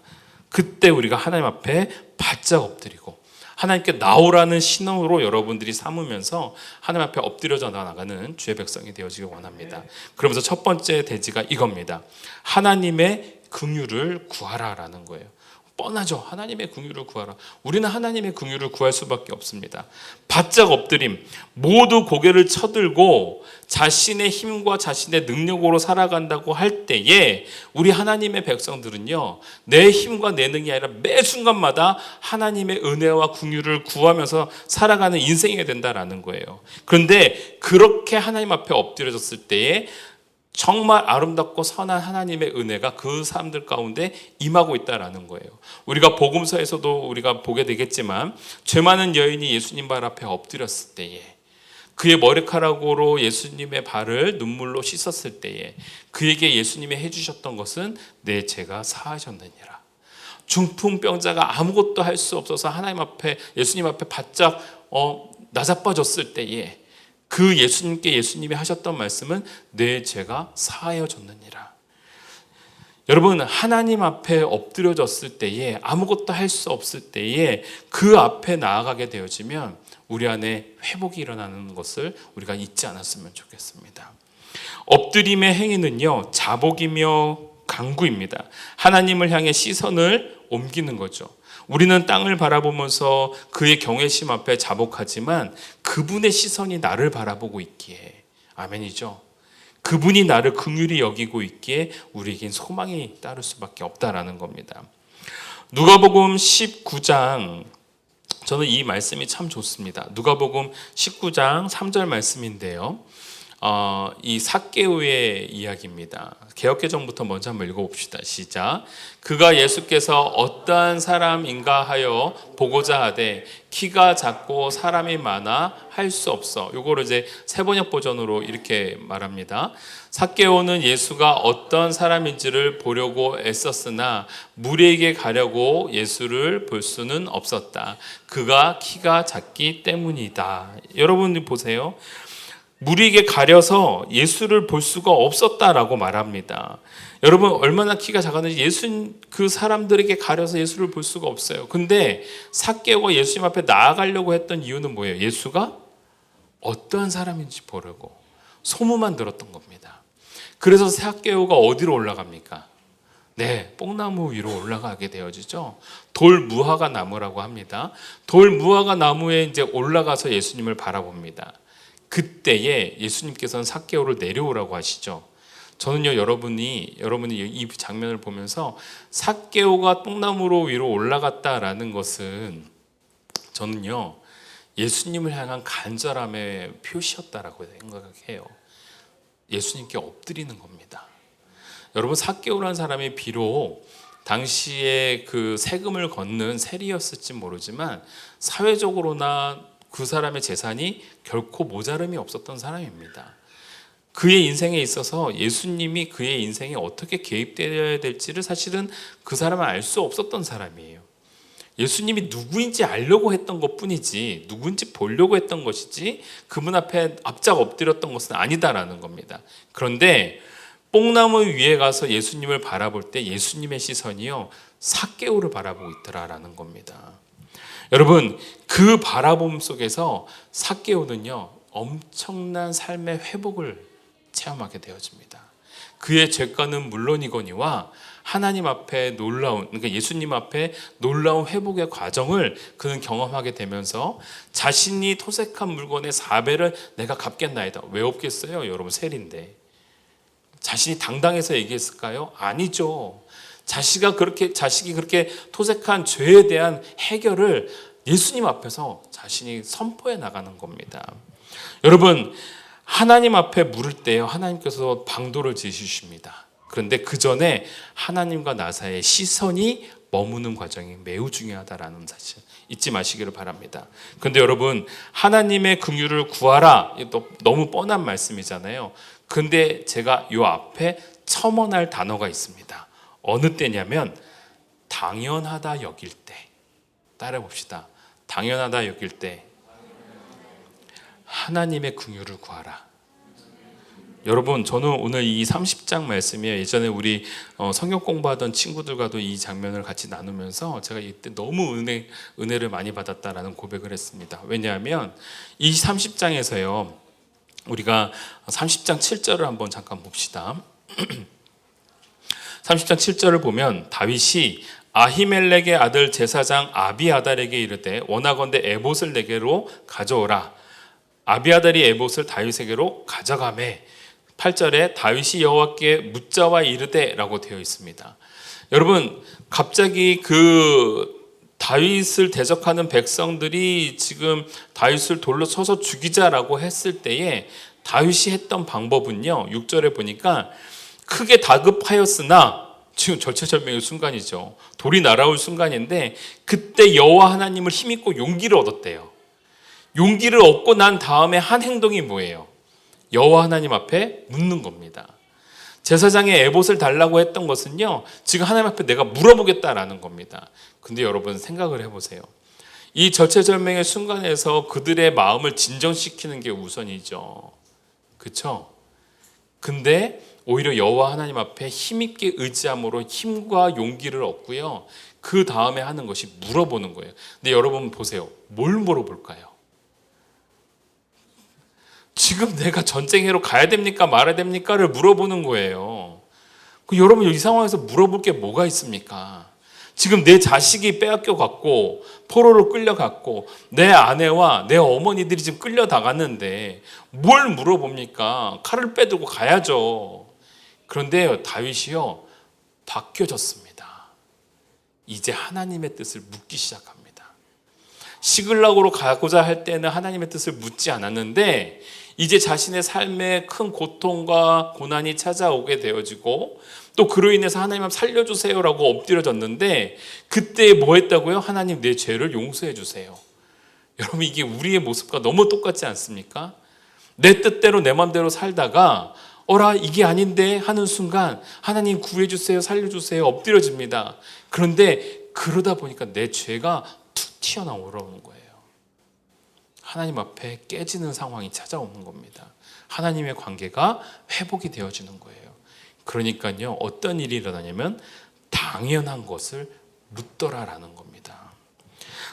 그때 우리가 하나님 앞에 바짝 엎드리고 하나님께 나오라는 신호로 여러분들이 삼으면서 하나님 앞에 엎드려져 나가는 주의 백성이 되어지길 원합니다. 그러면서 첫 번째 대지가 이겁니다. 하나님의 긍휼을 구하라라는 거예요. 뻔하죠. 하나님의 긍휼을 구하라. 우리는 하나님의 긍휼을 구할 수밖에 없습니다. 바짝 엎드림, 모두 고개를 쳐들고 자신의 힘과 자신의 능력으로 살아간다고 할 때에 우리 하나님의 백성들은요 내 힘과 내 능력이 아니라 매 순간마다 하나님의 은혜와 긍휼을 구하면서 살아가는 인생이 된다라는 거예요. 그런데 그렇게 하나님 앞에 엎드려졌을 때에 정말 아름답고 선한 하나님의 은혜가 그 사람들 가운데 임하고 있다라는 거예요. 우리가 복음서에서도 우리가 보게 되겠지만 죄 많은 여인이 예수님 발 앞에 엎드렸을 때에 그의 머리카락으로 예수님의 발을 눈물로 씻었을 때에 그에게 예수님이 해주셨던 것은 내 죄가 사하셨느니라. 중풍병자가 아무것도 할 수 없어서 하나님 앞에 예수님 앞에 바짝 나자빠졌을 때에 그 예수님이 하셨던 말씀은 내 죄가 사하여졌느니라. 여러분 하나님 앞에 엎드려졌을 때에 아무것도 할 수 없을 때에 그 앞에 나아가게 되어지면 우리 안에 회복이 일어나는 것을 우리가 잊지 않았으면 좋겠습니다. 엎드림의 행위는요 자복이며 간구입니다. 하나님을 향해 시선을 옮기는 거죠. 우리는 땅을 바라보면서 그의 경외심 앞에 자복하지만 그분의 시선이 나를 바라보고 있기에 아멘이죠. 그분이 나를 긍휼히 여기고 있기에 우리에겐 소망이 따를 수밖에 없다라는 겁니다. 누가복음 19장 저는 이 말씀이 참 좋습니다. 누가복음 19장 3절 말씀인데요. 이 삭개오의 이야기입니다. 개역개정부터 먼저 한번 읽어봅시다. 시작. 그가 예수께서 어떠한 사람인가 하여 보고자 하되 키가 작고 사람이 많아 할 수 없어. 요거를 이제 세번역 버전으로 이렇게 말합니다. 삭개오는 예수가 어떤 사람인지를 보려고 애썼으나 무리에게 가려고 예수를 볼 수는 없었다. 그가 키가 작기 때문이다. 여러분 보세요. 무리에게 가려서 예수를 볼 수가 없었다라고 말합니다. 여러분 얼마나 키가 작았는지 그 사람들에게 가려서 예수를 볼 수가 없어요. 근데 삭개오가 예수님 앞에 나아가려고 했던 이유는 뭐예요? 예수가 어떠한 사람인지 보려고 소문만 들었던 겁니다. 그래서 삭개오가 어디로 올라갑니까? 네, 뽕나무 위로 올라가게 되어지죠. 돌무화과 나무라고 합니다. 돌무화과 나무에 이제 올라가서 예수님을 바라봅니다. 그때에 예수님께서는 삭개오를 내려오라고 하시죠. 저는요, 여러분이 이 장면을 보면서 삭개오가 뽕나무로 위로 올라갔다라는 것은 저는요, 예수님을 향한 간절함의 표시였다라고 생각해요. 예수님께 엎드리는 겁니다. 여러분, 삭개오라는 사람이 비록 당시에 그 세금을 걷는 세리였을지 모르지만 사회적으로나 그 사람의 재산이 결코 모자름이 없었던 사람입니다. 그의 인생에 있어서 예수님이 그의 인생에 어떻게 개입되어야 될지를 사실은 그 사람은 알 수 없었던 사람이에요. 예수님이 누구인지 알려고 했던 것뿐이지, 누구인지 보려고 했던 것이지 그분 앞에 앞짝 엎드렸던 것은 아니다라는 겁니다. 그런데 뽕나무 위에 가서 예수님을 바라볼 때 예수님의 시선이요, 삭개오를 바라보고 있더라라는 겁니다. 여러분, 그 바라봄 속에서 삭개오는요, 엄청난 삶의 회복을 체험하게 되어집니다. 그의 죄가는 물론이거니와 하나님 앞에 놀라운, 그러니까 예수님 앞에 놀라운 회복의 과정을 그는 경험하게 되면서 자신이 토색한 물건의 4배를 내가 갚겠나이다. 왜 없겠어요? 여러분, 세리인데. 자신이 당당해서 얘기했을까요? 아니죠. 자식이 그렇게 토색한 죄에 대한 해결을 예수님 앞에서 자신이 선포해 나가는 겁니다. 여러분, 하나님 앞에 물을 때요, 하나님께서 방도를 지으십니다. 그런데 그 전에 하나님과 나 사이의 시선이 머무는 과정이 매우 중요하다라는 사실 잊지 마시기를 바랍니다. 그런데 여러분, 하나님의 긍휼을 구하라, 또 너무 뻔한 말씀이잖아요. 근데 제가 요 앞에 첨언할 단어가 있습니다. 어느 때냐면 당연하다 여길 때. 따라 봅시다. 당연하다 여길 때 하나님의 긍휼을 구하라. 여러분, 저는 오늘 이 30장 말씀이 예전에 우리 성경 공부하던 친구들과도 이 장면을 같이 나누면서 제가 이때 너무 은혜를 많이 받았다라는 고백을 했습니다. 왜냐하면 이 30장에서요, 우리가 30장 7절을 한번 잠깐 봅시다. 30장 7절을 보면 다윗이 아히멜렉의 아들 제사장 아비아달에게 이르되 원하건대 에봇을 내게로 가져오라. 아비아달이 에봇을 다윗에게로 가져가매 8절에 다윗이 여호와께 묻자와 이르되 라고 되어 있습니다. 여러분, 갑자기 그 다윗을 대적하는 백성들이 지금 다윗을 돌로 쳐서 죽이자라고 했을 때에 다윗이 했던 방법은요, 6절에 보니까 크게 다급하였으나, 지금 절체절명의 순간이죠. 돌이 날아올 순간인데 그때 여호와 하나님을 힘입고 용기를 얻었대요. 용기를 얻고 난 다음에 한 행동이 뭐예요? 여호와 하나님 앞에 묻는 겁니다. 제사장의 에봇을 달라고 했던 것은요, 지금 하나님 앞에 내가 물어보겠다라는 겁니다. 근데 여러분, 생각을 해보세요. 이 절체절명의 순간에서 그들의 마음을 진정시키는 게 우선이죠. 그렇죠? 근데 오히려 여호와 하나님 앞에 힘있게 의지함으로 힘과 용기를 얻고요, 그 다음에 하는 것이 물어보는 거예요. 근데 여러분 보세요. 뭘 물어볼까요? 지금 내가 전쟁해로 가야 됩니까? 말아야 됩니까?를 물어보는 거예요. 여러분, 이 상황에서 물어볼 게 뭐가 있습니까? 지금 내 자식이 빼앗겨 갔고 포로로 끌려갔고 내 아내와 내 어머니들이 지금 끌려나갔는데 뭘 물어봅니까? 칼을 빼들고 가야죠. 그런데 다윗이요, 바뀌어졌습니다. 이제 하나님의 뜻을 묻기 시작합니다. 시글락으로 가고자 할 때는 하나님의 뜻을 묻지 않았는데 이제 자신의 삶에 큰 고통과 고난이 찾아오게 되어지고 또 그로 인해서 하나님 살려주세요라고 엎드려졌는데 그때 뭐 했다고요? 하나님, 내 죄를 용서해 주세요. 여러분, 이게 우리의 모습과 너무 똑같지 않습니까? 내 뜻대로 내 맘대로 살다가 어라, 이게 아닌데 하는 순간 하나님 구해주세요, 살려주세요, 엎드려집니다. 그런데 그러다 보니까 내 죄가 툭 튀어나오는 거예요. 하나님 앞에 깨지는 상황이 찾아오는 겁니다. 하나님의 관계가 회복이 되어지는 거예요. 그러니까요, 어떤 일이 일어나냐면 당연한 것을 묻더라라는 겁니다.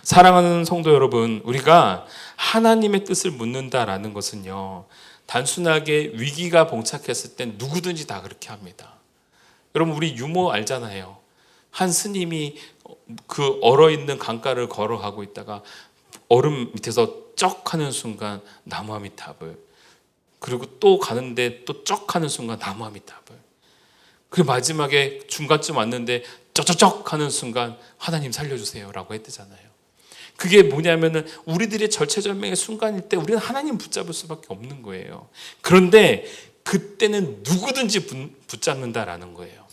사랑하는 성도 여러분, 우리가 하나님의 뜻을 묻는다라는 것은요, 단순하게 위기가 봉착했을 때 누구든지 다 그렇게 합니다. 여러분 우리 유모 알잖아요. 한 스님이 그 얼어있는 강가를 걸어가고 있다가 얼음 밑에서 쩍 하는 순간 나무아미탑을, 그리고 또 가는데 또 쩍 하는 순간 나무아미탑을, 그 마지막에 중간쯤 왔는데 쩍쩍쩍 하는 순간 하나님 살려주세요 라고 했대잖아요. 그게 뭐냐면은 우리들의 절체절명의 순간일 때 우리는 하나님 붙잡을 수밖에 없는 거예요. 그런데 그때는 누구든지 붙잡는다라는 거예요.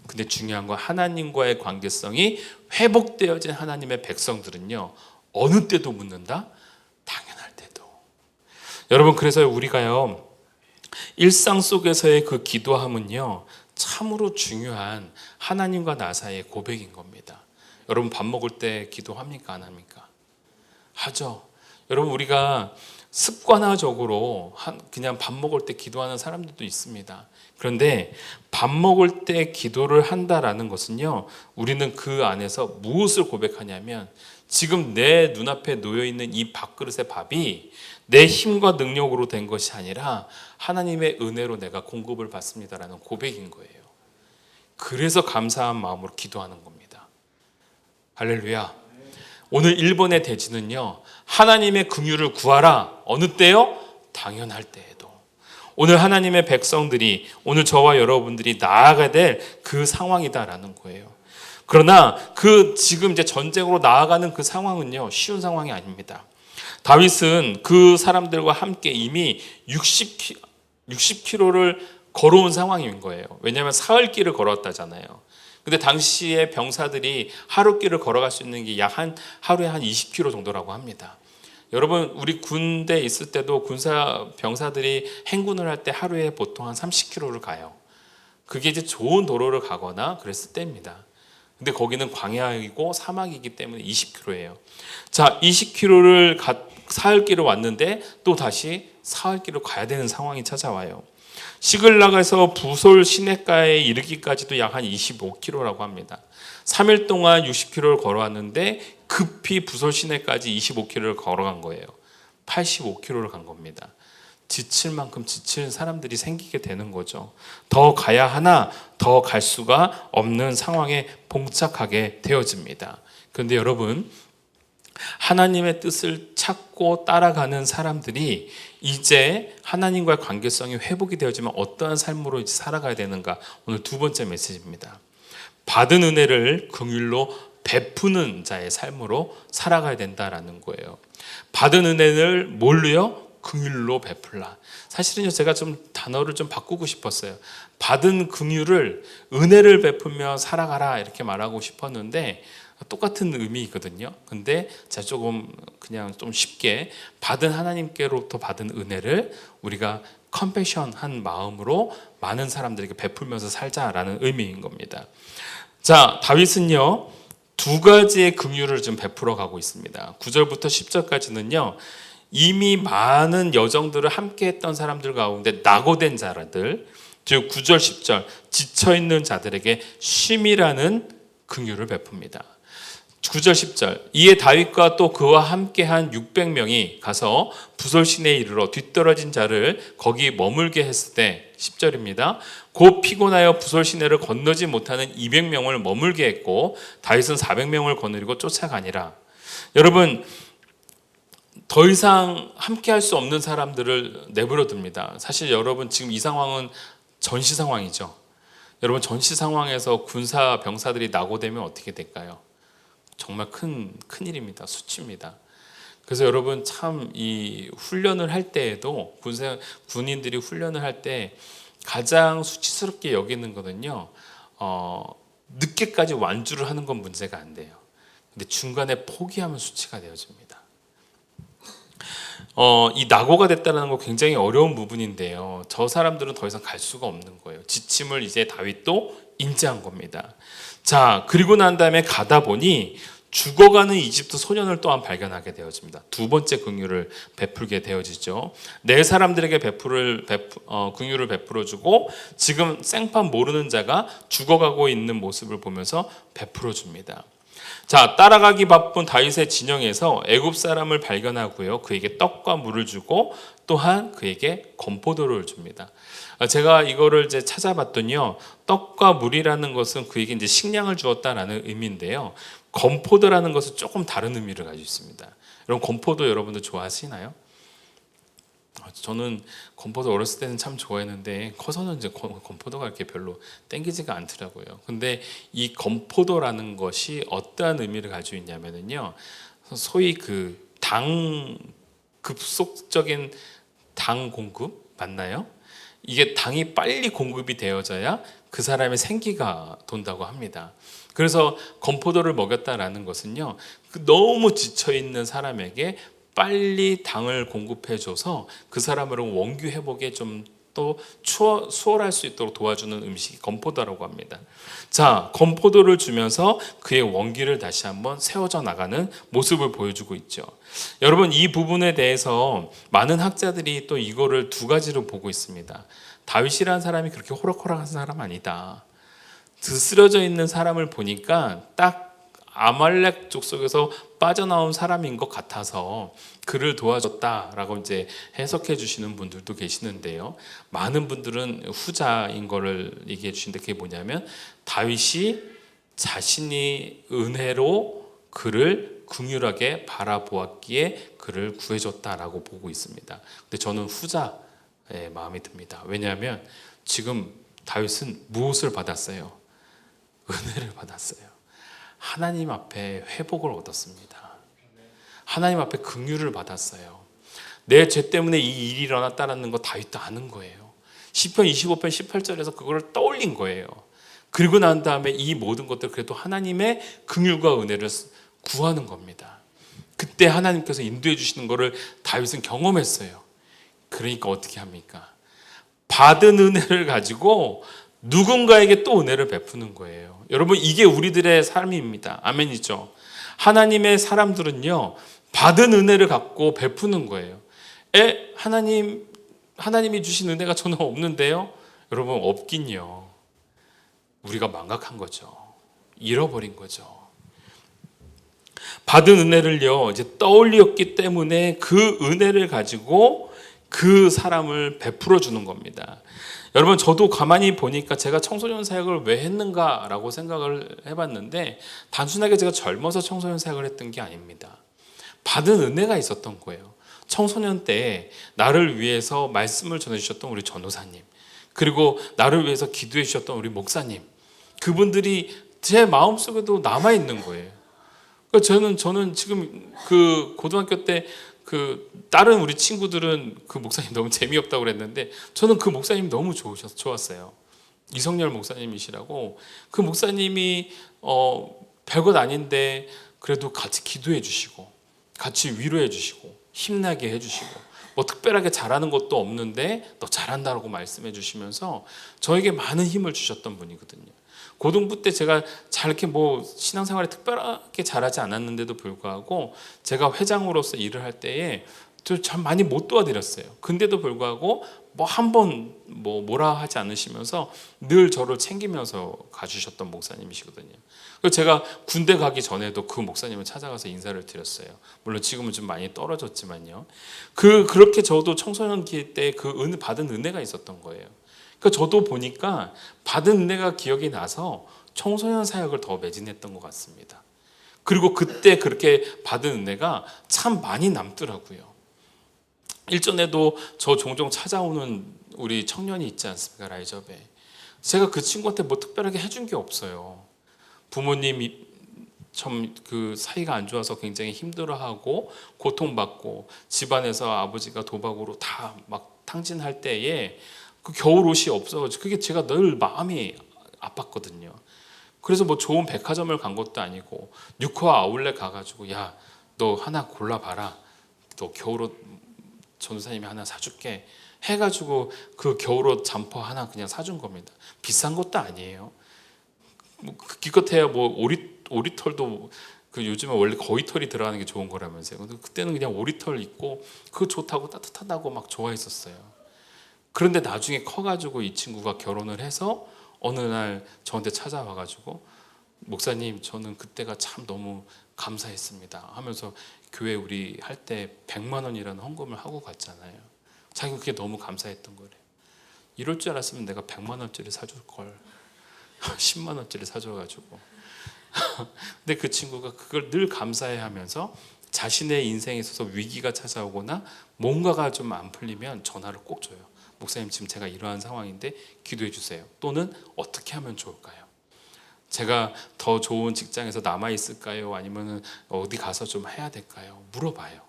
근데 중요한 건 하나님과의 관계성이 회복되어진 하나님의 백성들은요, 어느 때도 묻는다? 당연할 때도. 여러분, 그래서 우리가요, 일상 속에서의 그 기도함은요, 참으로 중요한 하나님과 나 사이의 고백인 겁니다. 여러분, 밥 먹을 때 기도합니까? 안 합니까? 하죠. 여러분, 우리가 습관화적으로 그냥 밥 먹을 때 기도하는 사람들도 있습니다. 그런데 밥 먹을 때 기도를 한다라는 것은요, 우리는 그 안에서 무엇을 고백하냐면, 지금 내 눈앞에 놓여있는 이 밥그릇의 밥이 내 힘과 능력으로 된 것이 아니라 하나님의 은혜로 내가 공급을 받습니다라는 고백인 거예요. 그래서 감사한 마음으로 기도하는 겁니다. 할렐루야. 오늘 1번의 대지는요, 하나님의 긍휼을 구하라. 어느 때요? 당연할 때에도. 오늘 하나님의 백성들이, 오늘 저와 여러분들이 나아가야 될 그 상황이다라는 거예요. 그러나 그 지금 이제 전쟁으로 나아가는 그 상황은요, 쉬운 상황이 아닙니다. 다윗은 그 사람들과 함께 이미 60km를 걸어온 상황인 거예요. 왜냐하면 사흘길을 걸었다잖아요. 근데 당시에 병사들이 하루길을 걸어갈 수 있는 게 하루에 한 20km 정도라고 합니다. 여러분, 우리 군대에 있을 때도 병사들이 행군을 할 때 하루에 보통 한 30km를 가요. 그게 이제 좋은 도로를 가거나 그랬을 때입니다. 근데 거기는 광야이고 사막이기 때문에 20km예요. 자, 20km를 사흘길을 왔는데 또 다시 사흘길을 가야 되는 상황이 찾아와요. 시글락에서 부솔 시내가에 이르기까지도 약 한 25km라고 합니다. 3일 동안 60km를 걸어왔는데 급히 부솔 시내까지 25km를 걸어간 거예요. 85km를 간 겁니다. 지칠 만큼 지치는 사람들이 생기게 되는 거죠. 더 가야 하나 더 갈 수가 없는 상황에 봉착하게 되어집니다. 그런데 여러분, 하나님의 뜻을 찾고 따라가는 사람들이 이제 하나님과의 관계성이 회복이 되어지면 어떠한 삶으로 이제 살아가야 되는가? 오늘 두 번째 메시지입니다. 받은 은혜를 긍휼로 베푸는 자의 삶으로 살아가야 된다라는 거예요. 받은 은혜를 뭘로요? 긍휼로 베풀라. 사실은요, 제가 좀 단어를 좀 바꾸고 싶었어요. 받은 긍휼을 은혜를 베풀며 살아가라 이렇게 말하고 싶었는데 똑같은 의미거든요. 근데 제가 조금 그냥 좀 쉽게 받은 하나님께로부터 받은 은혜를 우리가 컴패션한 마음으로 많은 사람들에게 베풀면서 살자라는 의미인 겁니다. 자, 다윗은요, 두 가지의 긍휼을 좀 베풀어 가고 있습니다. 9절부터 10절까지는요, 이미 많은 여정들을 함께 했던 사람들 가운데 낙오된 자들, 즉 9절 10절 지쳐있는 자들에게 쉼이라는 긍휼을 베풉니다. 9절 10절 이에 다윗과 또 그와 함께한 600명이 가서 부솔 시내에 이르러 뒤떨어진 자를 거기 머물게 했을 때 10절입니다. 곧 피곤하여 부솔 시내를 건너지 못하는 200명을 머물게 했고 다윗은 400명을 거느리고 쫓아가니라. 여러분, 더 이상 함께할 수 없는 사람들을 내버려 둡니다. 사실 여러분, 지금 이 상황은 전시 상황이죠. 여러분, 전시 상황에서 군사 병사들이 낙오되면 어떻게 될까요? 정말 큰 일입니다. 수치입니다. 그래서 여러분, 참 이 훈련을 할 때에도 군인들이 훈련을 할 때 가장 수치스럽게 여기는 거는요, 늦게까지 완주를 하는 건 문제가 안 돼요. 근데 중간에 포기하면 수치가 되어집니다. 이 낙오가 됐다는 거 굉장히 어려운 부분인데요. 저 사람들은 더 이상 갈 수가 없는 거예요. 지침을 이제 다윗도 인지한 겁니다. 자, 그리고 난 다음에 가다 보니 죽어가는 이집트 소년을 또한 발견하게 되어집니다. 두 번째 긍휼을 베풀게 되어지죠. 내 사람들에게 긍휼을 베풀어주고 지금 생판 모르는 자가 죽어가고 있는 모습을 보면서 베풀어줍니다. 자, 따라가기 바쁜 다윗의 진영에서 애굽 사람을 발견하고요, 그에게 떡과 물을 주고 또한 그에게 건포도를 줍니다. 제가 이거를 이제 찾아봤더니요, 떡과 물이라는 것은 그에게 이제 식량을 주었다라는 의미인데요, 건포도라는 것은 조금 다른 의미를 가지고 있습니다. 여러분, 건포도 여러분들 좋아하시나요? 저는 건포도 어렸을 때는 참 좋아했는데 커서는 이제 건포도가 이렇게 별로 땡기지가 않더라고요. 근데 이 건포도라는 것이 어떠한 의미를 가지고 있냐면요, 소위 그 당 급속적인 당 공급 맞나요? 이게 당이 빨리 공급이 되어져야 그 사람의 생기가 돈다고 합니다. 그래서 건포도를 먹였다라는 것은요, 너무 지쳐 있는 사람에게 빨리 당을 공급해줘서 그 사람을 원기 회복에 좀 또 수월할 수 있도록 도와주는 음식이 건포도라고 합니다. 자, 건포도를 주면서 그의 원기를 다시 한번 세워져 나가는 모습을 보여주고 있죠. 여러분, 이 부분에 대해서 많은 학자들이 또 이거를 두 가지로 보고 있습니다. 다윗이라는 사람이 그렇게 호락호락한 사람 아니다. 쓰러져 있는 사람을 보니까 딱 아말렉 족속에서 빠져나온 사람인 것 같아서 그를 도와줬다라고 이제 해석해 주시는 분들도 계시는데요, 많은 분들은 후자인 거를 얘기해 주시는데, 그게 뭐냐면 다윗이 자신이 은혜로 그를 긍휼하게 바라보았기에 그를 구해줬다라고 보고 있습니다. 근데 저는 후자의 마음이 듭니다. 왜냐하면 지금 다윗은 무엇을 받았어요? 은혜를 받았어요. 하나님 앞에 회복을 얻었습니다. 하나님 앞에 긍휼을 받았어요. 내 죄 때문에 이 일이 일어났다는 거 다윗도 아는 거예요. 시편 25편 18절에서 그걸 떠올린 거예요. 그리고 난 다음에 이 모든 것들 그래도 하나님의 긍휼과 은혜를 구하는 겁니다. 그때 하나님께서 인도해 주시는 거를 다윗은 경험했어요. 그러니까 어떻게 합니까? 받은 은혜를 가지고 누군가에게 또 은혜를 베푸는 거예요. 여러분, 이게 우리들의 삶입니다. 아멘이죠. 하나님의 사람들은요, 받은 은혜를 갖고 베푸는 거예요. 하나님이 주신 은혜가 저는 없는데요. 여러분, 없긴요. 우리가 망각한 거죠. 잃어버린 거죠. 받은 은혜를요, 이제 떠올렸기 때문에 그 은혜를 가지고 그 사람을 베풀어 주는 겁니다. 여러분, 저도 가만히 보니까 제가 청소년 사역을 왜 했는가라고 생각을 해봤는데, 단순하게 제가 젊어서 청소년 사역을 했던 게 아닙니다. 받은 은혜가 있었던 거예요. 청소년 때 나를 위해서 말씀을 전해주셨던 우리 전도사님, 그리고 나를 위해서 기도해 주셨던 우리 목사님, 그분들이 제 마음속에도 남아있는 거예요. 그러니까 저는 지금 그 고등학교 때 그 다른 우리 친구들은 그 목사님 너무 재미없다고 그랬는데, 저는 그 목사님 너무 좋았어요. 이성열 목사님이시라고. 그 목사님이 별것 아닌데 그래도 같이 기도해 주시고 같이 위로해 주시고 힘나게 해 주시고, 뭐 특별하게 잘하는 것도 없는데 너 잘한다라고 말씀해 주시면서 저에게 많은 힘을 주셨던 분이거든요. 고등부 때 제가 잘 이렇게 뭐 신앙생활에 특별하게 잘하지 않았는데도 불구하고 제가 회장으로서 일을 할 때에 참 많이 못 도와드렸어요. 근데도 불구하고 뭐 한 번 뭐라 하지 않으시면서 늘 저를 챙기면서 가주셨던 목사님이시거든요. 그래서 제가 군대 가기 전에도 그 목사님을 찾아가서 인사를 드렸어요. 물론 지금은 좀 많이 떨어졌지만요. 그렇게 저도 청소년 기회 때 그 받은 은혜가 있었던 거예요. 그러니까 저도 보니까 받은 은혜가 기억이 나서 청소년 사역을 더 매진했던 것 같습니다. 그리고 그때 그렇게 받은 은혜가 참 많이 남더라고요. 일전에도 저 종종 찾아오는 우리 청년이 있지 않습니까? 라이저배. 제가 그 친구한테 뭐 특별하게 해준 게 없어요. 부모님이 참 그 사이가 안 좋아서 굉장히 힘들어하고 고통받고 집안에서 아버지가 도박으로 다 막 탕진할 때에 그 겨울 옷이 없어가지고 그게 제가 늘 마음이 아팠거든요. 그래서 뭐 좋은 백화점을 간 것도 아니고 뉴커 아울렛 가가지고 야, 너 하나 골라봐라. 너 겨울옷 전도사님이 하나 사줄게 해가지고 그 겨울옷 잠퍼 하나 그냥 사준 겁니다. 비싼 것도 아니에요. 뭐 기껏해야 뭐 오리털도 그 요즘에 원래 거위털이 들어가는 게 좋은 거라면서요. 근데 그때는 그냥 오리털 입고 그거 좋다고 따뜻하다고 막 좋아했었어요. 그런데 나중에 커가지고 이 친구가 결혼을 해서 어느 날 저한테 찾아와가지고 목사님, 저는 그때가 참 너무 감사했습니다 하면서 교회 우리 할 때 100만 원이라는 헌금을 하고 갔잖아요. 자기는 그게 너무 감사했던 거래요. 이럴 줄 알았으면 내가 100만 원짜리 사줄 걸 10만 원짜리 사줘가지고 근데 그 친구가 그걸 늘 감사해하면서 자신의 인생에 있어서 위기가 찾아오거나 뭔가가 좀 안 풀리면 전화를 꼭 줘요. 목사님, 지금 제가 이러한 상황인데 기도해 주세요. 또는 어떻게 하면 좋을까요? 제가 더 좋은 직장에서 남아 있을까요? 아니면 어디 가서 좀 해야 될까요? 물어봐요.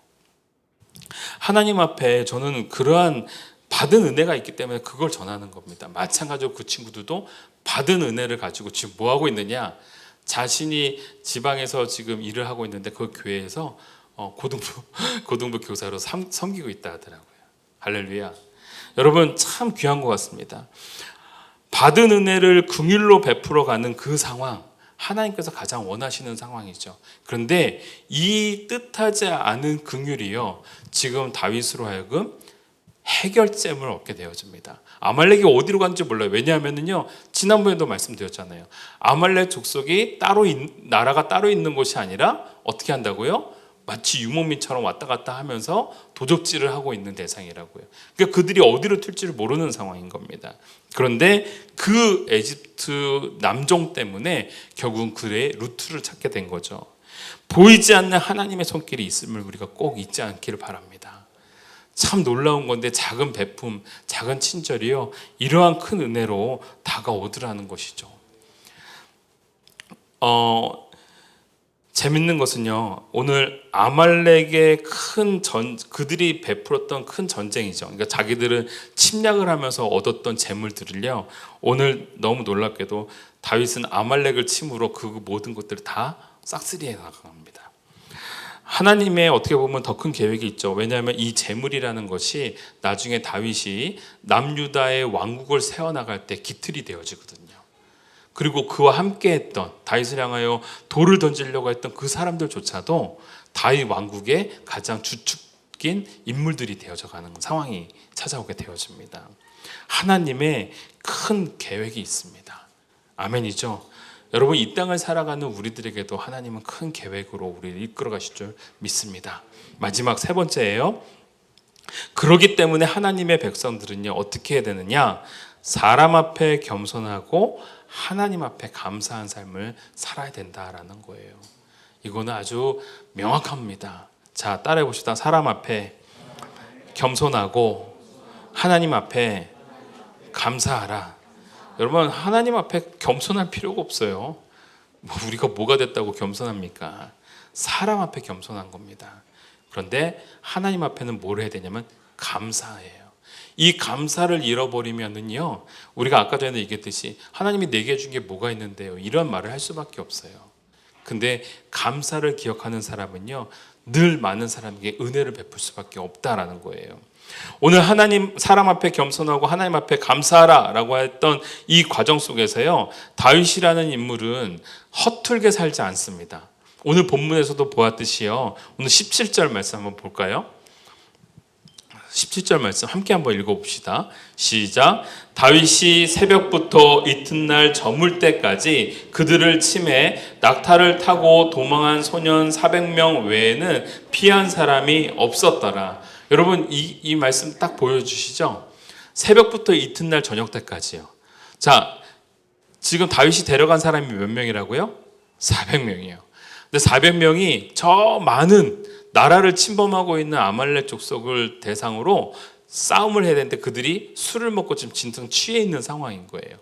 하나님 앞에 저는 그러한 받은 은혜가 있기 때문에 그걸 전하는 겁니다. 마찬가지로 그 친구들도 받은 은혜를 가지고 지금 뭐 하고 있느냐? 자신이 지방에서 지금 일을 하고 있는데 그 교회에서 고등부 교사로 섬기고 있다 하더라고요. 할렐루야. 여러분, 참 귀한 것 같습니다. 받은 은혜를 긍휼로 베풀어가는 그 상황, 하나님께서 가장 원하시는 상황이죠. 그런데 이 뜻하지 않은 긍휼이요, 지금 다윗으로 하여금 해결점을 얻게 되어집니다. 아말렉이 어디로 갔는지 몰라요. 왜냐하면요, 지난번에도 말씀드렸잖아요. 아말렉 족속이 나라가 따로 있는 곳이 아니라 어떻게 한다고요? 마치 유목민처럼 왔다 갔다 하면서 도적질을 하고 있는 대상이라고요. 그러니까 그들이 어디로 튈지를 모르는 상황인 겁니다. 그런데 그 에집트 남종 때문에 결국은 그의 루트를 찾게 된 거죠. 보이지 않는 하나님의 손길이 있음을 우리가 꼭 잊지 않기를 바랍니다. 참 놀라운 건데 작은 베품, 작은 친절이요, 이러한 큰 은혜로 다가오더라는 것이죠. 재밌는 것은요, 오늘 아말렉의 그들이 베풀었던 큰 전쟁이죠. 그러니까 자기들은 침략을 하면서 얻었던 재물들을요, 오늘 너무 놀랍게도 다윗은 아말렉을 침으로 그 모든 것들을 다 싹쓸이해 나갑니다. 하나님의 어떻게 보면 더 큰 계획이 있죠. 왜냐하면 이 재물이라는 것이 나중에 다윗이 남유다의 왕국을 세워나갈 때 기틀이 되어지거든요. 그리고 그와 함께했던, 다윗을 향하여 돌을 던지려고 했던 그 사람들조차도 다윗 왕국의 가장 주축인 인물들이 되어져가는 상황이 찾아오게 되어집니다. 하나님의 큰 계획이 있습니다. 아멘이죠. 여러분, 이 땅을 살아가는 우리들에게도 하나님은 큰 계획으로 우리를 이끌어 가실 줄 믿습니다. 마지막 세 번째예요. 그렇기 때문에 하나님의 백성들은요, 어떻게 해야 되느냐? 사람 앞에 겸손하고 하나님 앞에 감사한 삶을 살아야 된다라는 거예요. 이거는 아주 명확합니다. 자, 따라해 봅시다. 사람 앞에 겸손하고 하나님 앞에 감사하라. 여러분, 하나님 앞에 겸손할 필요가 없어요. 우리가 뭐가 됐다고 겸손합니까? 사람 앞에 겸손한 겁니다. 그런데 하나님 앞에는 뭘 해야 되냐면 감사해요. 이 감사를 잃어버리면은요, 우리가 아까 전에 얘기했듯이 하나님이 내게 준 게 뭐가 있는데요, 이런 말을 할 수밖에 없어요. 근데 감사를 기억하는 사람은요, 늘 많은 사람에게 은혜를 베풀 수밖에 없다라는 거예요. 오늘 사람 앞에 겸손하고 하나님 앞에 감사하라 라고 했던 이 과정 속에서요, 다윗이라는 인물은 허툴게 살지 않습니다. 오늘 본문에서도 보았듯이요, 오늘 17절 말씀 한번 볼까요? 17절 말씀 함께 한번 읽어봅시다. 시작. 다윗이 새벽부터 이튿날 저물 때까지 그들을 치매 낙타를 타고 도망한 소년 400명 외에는 피한 사람이 없었더라. 여러분, 이 말씀 딱 보여주시죠? 새벽부터 이튿날 저녁 때까지요. 자, 지금 다윗이 데려간 사람이 몇 명이라고요? 400명이에요. 근데 400명이 저 많은 나라를 침범하고 있는 아말렉 족속을 대상으로 싸움을 해야 되는데 그들이 술을 먹고 지금 진통 취해 있는 상황인 거예요.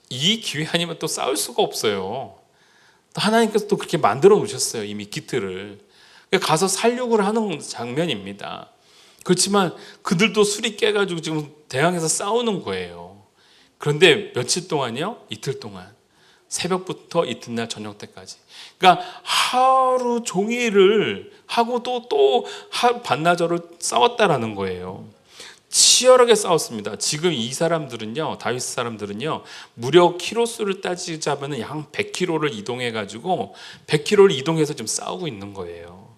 이 기회 아니면 또 싸울 수가 없어요. 또 하나님께서 또 그렇게 만들어 놓으셨어요, 이미 기틀을. 가서 살육을 하는 장면입니다. 그렇지만 그들도 술이 깨가지고 지금 대항해서 싸우는 거예요. 그런데 며칠 동안이요? 이틀 동안. 새벽부터 이튿날 저녁 때까지. 그러니까 하루 종일을 하고 또 반나절을 싸웠다라는 거예요. 치열하게 싸웠습니다. 지금 이 사람들은요, 다윗 사람들은요, 무려 키로수를 따지자면 약 100km를 이동해가지고 100km를 이동해서 지금 싸우고 있는 거예요.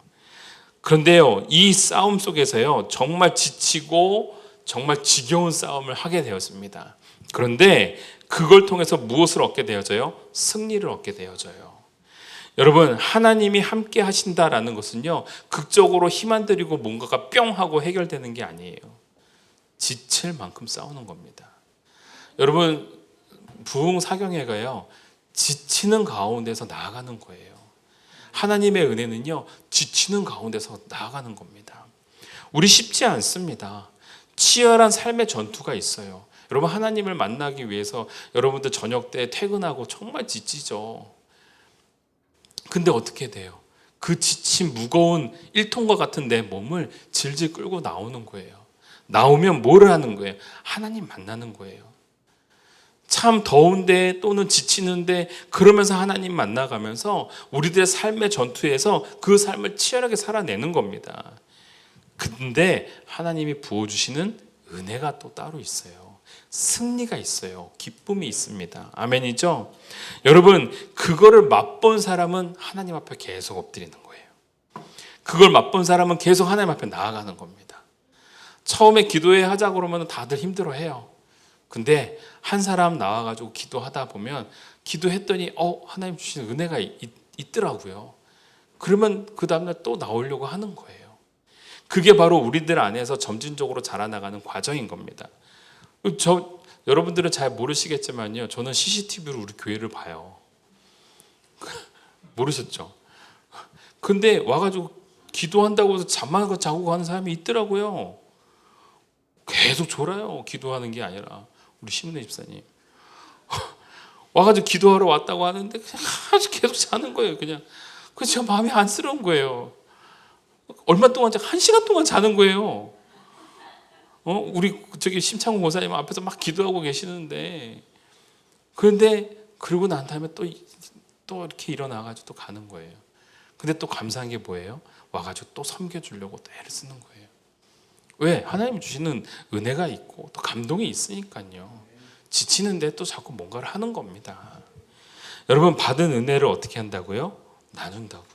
그런데요, 이 싸움 속에서요, 정말 지치고 정말 지겨운 싸움을 하게 되었습니다. 그런데 그걸 통해서 무엇을 얻게 되어져요? 승리를 얻게 되어져요. 여러분, 하나님이 함께 하신다라는 것은요, 극적으로 힘 안 들이고 뭔가가 뿅 하고 해결되는 게 아니에요. 지칠 만큼 싸우는 겁니다. 여러분, 부흥사경회가요, 지치는 가운데서 나아가는 거예요. 하나님의 은혜는요, 지치는 가운데서 나아가는 겁니다. 우리 쉽지 않습니다. 치열한 삶의 전투가 있어요. 여러분, 하나님을 만나기 위해서 여러분들 저녁 때 퇴근하고 정말 지치죠. 근데 어떻게 돼요? 그 지친 무거운 1톤과 같은 내 몸을 질질 끌고 나오는 거예요. 나오면 뭐를 하는 거예요? 하나님 만나는 거예요. 참 더운데 또는 지치는데 그러면서 하나님 만나가면서 우리들의 삶의 전투에서 그 삶을 치열하게 살아내는 겁니다. 근데 하나님이 부어주시는 은혜가 또 따로 있어요. 승리가 있어요. 기쁨이 있습니다. 아멘이죠? 여러분, 그거를 맛본 사람은 하나님 앞에 계속 엎드리는 거예요. 그걸 맛본 사람은 계속 하나님 앞에 나아가는 겁니다. 처음에 기도회 하자고 그러면 다들 힘들어해요. 근데 한 사람 나와가지고 기도하다 보면 기도했더니 하나님 주시는 은혜가 있더라고요. 그러면 그 다음날 또 나오려고 하는 거예요. 그게 바로 우리들 안에서 점진적으로 자라나가는 과정인 겁니다. 여러분들은 잘 모르시겠지만요, 저는 CCTV로 우리 교회를 봐요. 모르셨죠? 근데 와가지고 기도한다고 해서 잠만 자고 가는 사람이 있더라고요. 계속 졸아요. 기도하는 게 아니라. 우리 심은혜 집사님 와가지고 기도하러 왔다고 하는데 그냥 아주 계속 자는 거예요. 그냥 제가 마음이 안쓰러운 거예요. 얼마 동안, 1시간 동안 자는 거예요. 우리 저기 심창훈 목사님 앞에서 막 기도하고 계시는데, 그런데 그러고 난 다음에 또 이렇게 일어나가지고 또 가는 거예요. 근데 또 감사한 게 뭐예요? 와가지고 또 섬겨주려고 또 애를 쓰는 거예요. 왜? 하나님 주시는 은혜가 있고 또 감동이 있으니까요. 지치는데 또 자꾸 뭔가를 하는 겁니다. 여러분, 받은 은혜를 어떻게 한다고요? 나눈다고요.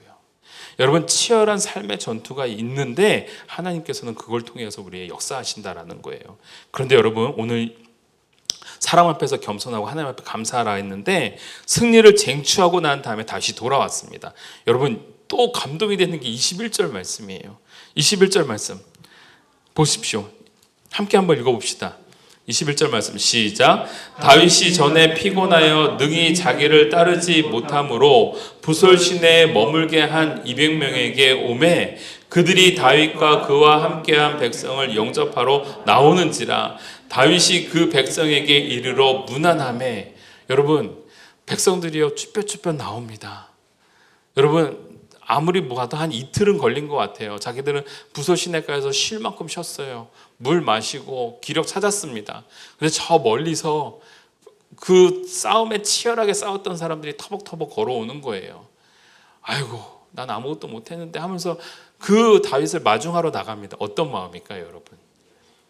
여러분, 치열한 삶의 전투가 있는데 하나님께서는 그걸 통해서 우리의 역사하신다라는 거예요. 그런데 여러분, 오늘 사람 앞에서 겸손하고 하나님 앞에 감사하라 했는데 승리를 쟁취하고 난 다음에 다시 돌아왔습니다. 여러분, 또 감동이 되는 게 21절 말씀이에요. 21절 말씀 보십시오. 함께 한번 읽어봅시다. 21절 말씀 시작. 다윗이 전에 피곤하여 능히 자기를 따르지 못함으로 부솔 시내에 머물게 한 200명에게 오매 그들이 다윗과 그와 함께한 백성을 영접하러 나오는지라. 다윗이 그 백성에게 이르러 문안하매. 여러분, 백성들이요 쭈뼛쭈뼛 나옵니다. 여러분, 아무리 봐도 한 이틀은 걸린 것 같아요. 자기들은 부솔 시내가에서 쉴 만큼 쉬었어요. 물 마시고 기력 찾았습니다. 근데 저 멀리서 그 싸움에 치열하게 싸웠던 사람들이 터벅터벅 걸어오는 거예요. 아이고, 난 아무것도 못했는데 하면서 그 다윗을 마중하러 나갑니다. 어떤 마음일까요, 여러분?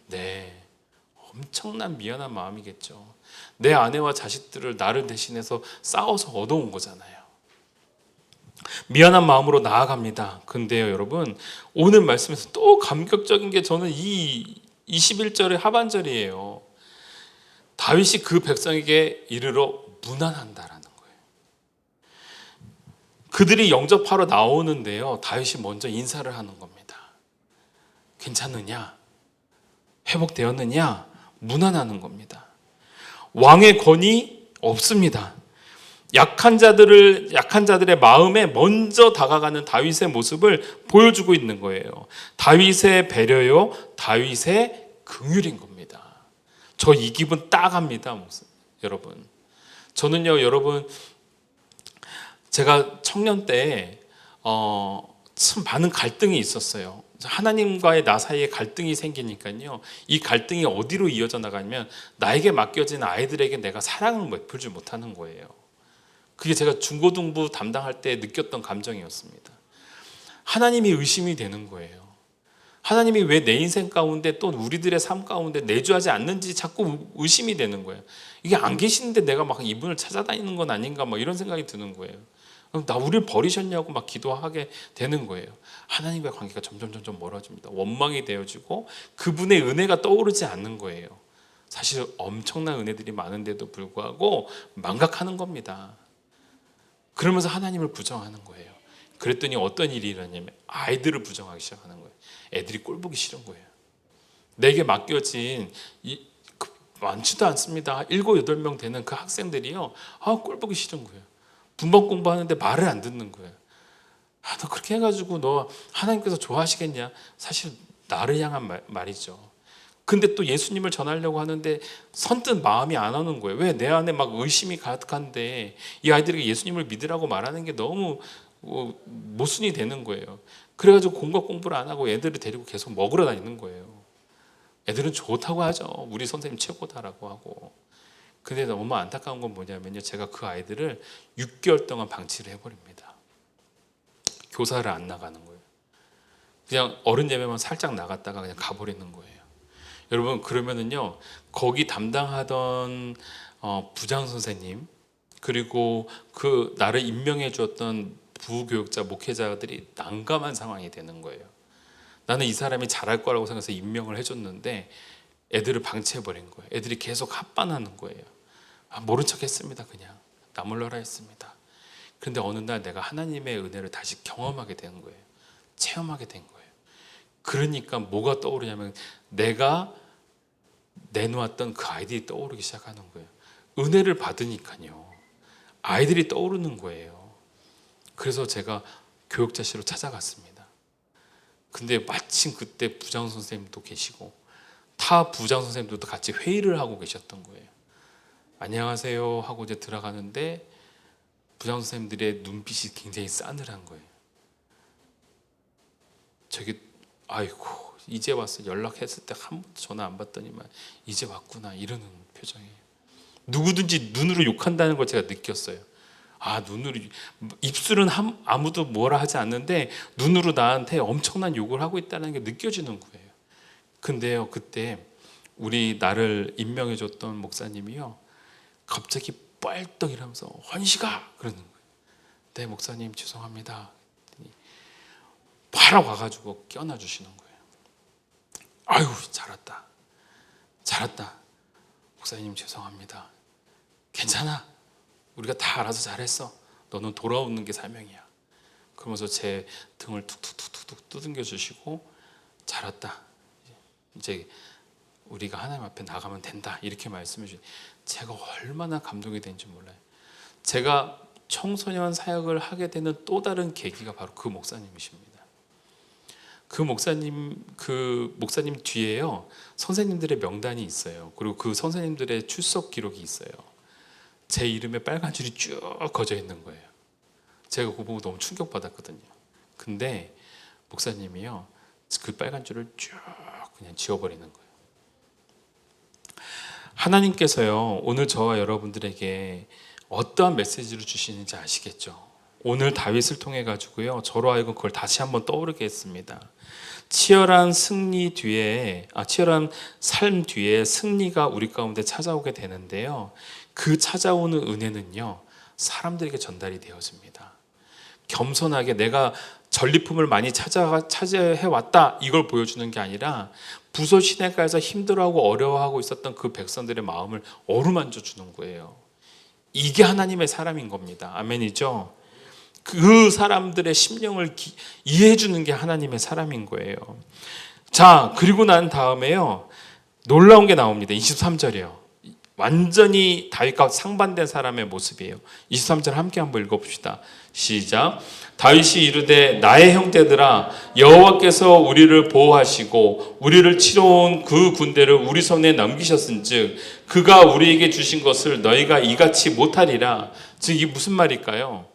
네, 엄청난 미안한 마음이겠죠. 내 아내와 자식들을 나를 대신해서 싸워서 얻어온 거잖아요. 미안한 마음으로 나아갑니다. 근데요, 여러분, 오늘 말씀에서 또 감격적인 게 저는 이 21절의 하반절이에요. 다윗이 그 백성에게 이르러 문안한다라는 거예요. 그들이 영접하러 나오는데요, 다윗이 먼저 인사를 하는 겁니다. 괜찮느냐? 회복되었느냐? 문안하는 겁니다. 왕의 권위 없습니다. 약한 자들의 마음에 먼저 다가가는 다윗의 모습을 보여주고 있는 거예요. 다윗의 배려요, 다윗의 긍휼인 겁니다. 저 이 기분 딱 합니다, 여러분. 저는요, 여러분, 제가 청년 때 참 많은 갈등이 있었어요. 하나님과의 나 사이에 갈등이 생기니까요, 이 갈등이 어디로 이어져 나가냐면 나에게 맡겨진 아이들에게 내가 사랑을 베풀지 못하는 거예요. 그게 제가 중고등부 담당할 때 느꼈던 감정이었습니다. 하나님이 의심이 되는 거예요. 하나님이 왜 내 인생 가운데 또 우리들의 삶 가운데 내주하지 않는지 자꾸 의심이 되는 거예요. 이게 안 계시는데 내가 막 이분을 찾아다니는 건 아닌가 막 이런 생각이 드는 거예요. 나 우리를 버리셨냐고 막 기도하게 되는 거예요. 하나님과의 관계가 점점 멀어집니다. 원망이 되어지고 그분의 은혜가 떠오르지 않는 거예요. 사실 엄청난 은혜들이 많은데도 불구하고 망각하는 겁니다. 그러면서 하나님을 부정하는 거예요. 그랬더니 어떤 일이 일어나냐면 아이들을 부정하기 시작하는 거예요. 애들이 꼴보기 싫은 거예요. 내게 맡겨진 많지도 않습니다. 7, 8명 되는 그 학생들이요. 꼴 보기 싫은 거예요. 문법 공부하는데 말을 안 듣는 거예요. 너 그렇게 해가지고 너 하나님께서 좋아하시겠냐? 사실 나를 향한 말이죠. 근데 또 예수님을 전하려고 하는데 선뜻 마음이 안 오는 거예요. 왜? 내 안에 막 의심이 가득한데 이 아이들에게 예수님을 믿으라고 말하는 게 너무 모순이 되는 거예요. 그래가지고 공과 공부를 안 하고 애들을 데리고 계속 먹으러 다니는 거예요. 애들은 좋다고 하죠. 우리 선생님 최고다라고 하고. 근데 너무 안타까운 건 뭐냐면요. 제가 그 아이들을 6개월 동안 방치를 해버립니다. 교사를 안 나가는 거예요. 그냥 어른 예배만 살짝 나갔다가 그냥 가버리는 거예요. 여러분 그러면은요. 거기 담당하던 부장 선생님 그리고 그 나를 임명해 주었던 부교육자 목회자들이 난감한 상황이 되는 거예요. 나는 이 사람이 잘할 거라고 생각해서 임명을 해줬는데 애들을 방치해버린 거예요. 애들이 계속 합반하는 거예요. 모른 척 했습니다. 그냥 나몰라라 했습니다. 그런데 어느 날 내가 하나님의 은혜를 다시 경험하게 된 거예요. 체험하게 된 거예요. 그러니까 뭐가 떠오르냐면 내가 내놓았던 그 아이들이 떠오르기 시작하는 거예요. 은혜를 받으니까요. 아이들이 떠오르는 거예요. 그래서 제가 교육자실로 찾아갔습니다. 근데 마침 그때 부장 선생님도 계시고 타 부장 선생님들도 같이 회의를 하고 계셨던 거예요. 안녕하세요 하고 이제 들어가는데 부장 선생님들의 눈빛이 굉장히 싸늘한 거예요. 저기 아이고 이제 왔어. 연락했을 때 한 번도 전화 안 받더니만 이제 왔구나 이러는 표정이에요. 누구든지 눈으로 욕한다는 걸 제가 느꼈어요. 눈으로 입술은 아무도 뭐라 하지 않는데 눈으로 나한테 엄청난 욕을 하고 있다는 게 느껴지는 거예요. 근데요 그때 우리 나를 임명해줬던 목사님이요 갑자기 뻘떡 이러면서 헌시가 그러는 거예요. 네 목사님 죄송합니다. 바로 와가지고 껴안아 주시는 거예요. 아유 잘했다. 목사님 죄송합니다. 괜찮아. 우리가 다 알아서 잘했어. 너는 돌아오는 게 사명이야. 그러면서 제 등을 툭툭툭툭 두들겨 주시고 잘했다. 이제 우리가 하나님 앞에 나가면 된다. 이렇게 말씀해 주시고 제가 얼마나 감동이 되는지 몰라요. 제가 청소년 사역을 하게 되는 또 다른 계기가 바로 그 목사님이십니다. 그 목사님 뒤에요 선생님들의 명단이 있어요. 그리고 그 선생님들의 출석 기록이 있어요. 제 이름에 빨간 줄이 쭉 거져 있는 거예요. 제가 그거 보고 너무 충격받았거든요. 근데 목사님이요 그 빨간 줄을 쭉 그냥 지워버리는 거예요. 하나님께서요 오늘 저와 여러분들에게 어떠한 메시지를 주시는지 아시겠죠? 오늘 다윗을 통해 가지고요 저로 하여금 그걸 다시 한번 떠오르게 했습니다. 치열한 삶 뒤에 승리가 우리 가운데 찾아오게 되는데요. 그 찾아오는 은혜는요 사람들에게 전달이 되어집니다. 겸손하게 내가 전리품을 많이 차지해왔다 이걸 보여주는 게 아니라 부서 시내가에서 힘들어하고 어려워하고 있었던 그 백성들의 마음을 어루만져 주는 거예요. 이게 하나님의 사람인 겁니다. 아멘이죠? 그 사람들의 심령을 이해해 주는 게 하나님의 사람인 거예요. 자, 그리고 난 다음에요 놀라운 게 나옵니다. 23절이요. 완전히 다윗과 상반된 사람의 모습이에요. 23절 함께 한번 읽어봅시다. 시작. 다윗이 이르되 나의 형제들아 여호와께서 우리를 보호하시고 우리를 치러온 그 군대를 우리 손에 넘기셨은즉 그가 우리에게 주신 것을 너희가 이같이 못하리라. 즉 이게 무슨 말일까요?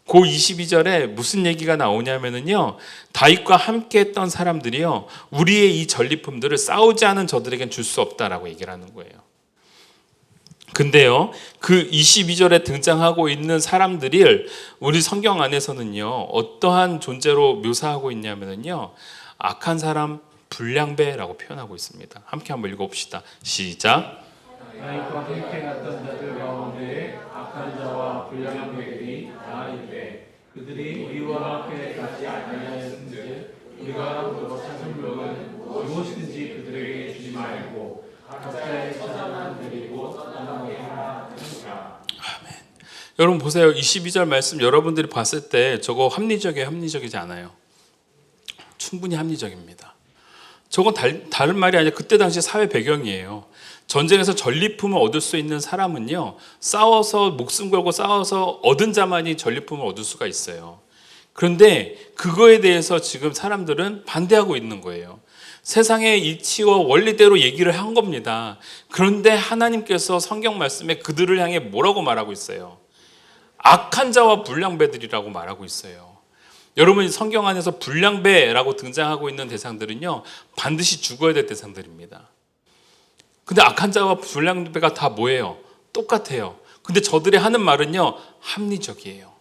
그 22절에 무슨 얘기가 나오냐면요 다윗과 함께 했던 사람들이요 우리의 이 전리품들을 싸우지 않은 저들에겐 줄 수 없다라고 얘기를 하는 거예요. 근데요 그 22절에 등장하고 있는 사람들을 우리 성경 안에서는요 어떠한 존재로 묘사하고 있냐면요 악한 사람 불량배라고 표현하고 있습니다. 함께 한번 읽어봅시다. 시작. 다윗과 함께 갔던 자들 가운데 악한 자와 불량배들이 많으되 그들이 우리와 함께 가지 아니하였은즉 우리가 너로 찾은 물건 무엇이든지 그들에게 주지 말고 각자의 찾아만 드리고 떠나게 하라. 아멘. 여러분 보세요. 22절 말씀 여러분들이 봤을 때 저거 합리적이지 않아요? 충분히 합리적입니다. 저건 다른 말이 아니라 그때 당시 사회 배경이에요. 전쟁에서 전리품을 얻을 수 있는 사람은요, 싸워서 목숨 걸고 싸워서 얻은 자만이 전리품을 얻을 수가 있어요. 그런데 그거에 대해서 지금 사람들은 반대하고 있는 거예요. 세상의 이치와 원리대로 얘기를 한 겁니다. 그런데 하나님께서 성경 말씀에 그들을 향해 뭐라고 말하고 있어요? 악한 자와 불량배들이라고 말하고 있어요. 여러분, 성경 안에서 불량배라고 등장하고 있는 대상들은요, 반드시 죽어야 될 대상들입니다. 근데 악한 자와 불량배가 다 뭐예요? 똑같아요. 근데 저들이 하는 말은요, 합리적이에요.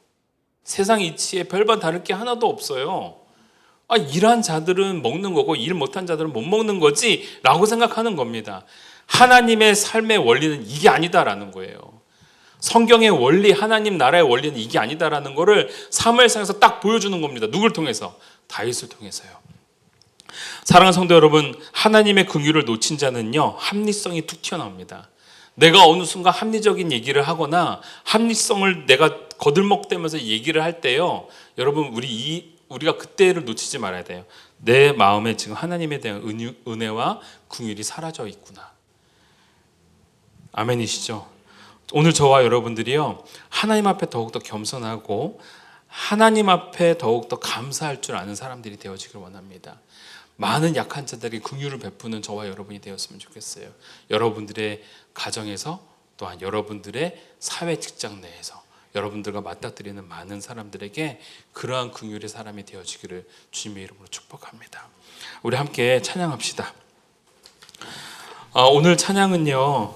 세상 이치에 별반 다를 게 하나도 없어요. 일한 자들은 먹는 거고 일 못한 자들은 못 먹는 거지 라고 생각하는 겁니다. 하나님의 삶의 원리는 이게 아니다라는 거예요. 성경의 원리, 하나님 나라의 원리는 이게 아니다라는 거를 사무엘상에서 딱 보여주는 겁니다. 누굴 통해서? 다윗을 통해서요. 사랑하는 성도 여러분, 하나님의 긍휼을 놓친 자는요, 합리성이 툭 튀어나옵니다. 내가 어느 순간 합리적인 얘기를 하거나 합리성을 내가 거들먹대면서 얘기를 할 때요, 여러분, 우리가 그때를 놓치지 말아야 돼요. 내 마음에 지금 하나님에 대한 은혜와 긍휼이 사라져 있구나. 아멘이시죠? 오늘 저와 여러분들이요, 하나님 앞에 더욱더 겸손하고 하나님 앞에 더욱더 감사할 줄 아는 사람들이 되어지길 원합니다. 많은 약한 자들에게 긍휼을 베푸는 저와 여러분이 되었으면 좋겠어요. 여러분들의 가정에서, 또한 여러분들의 사회 직장 내에서 여러분들과 맞닥뜨리는 많은 사람들에게 그러한 긍휼의 사람이 되어지기를 주님의 이름으로 축복합니다. 우리 함께 찬양합시다. 오늘 찬양은요,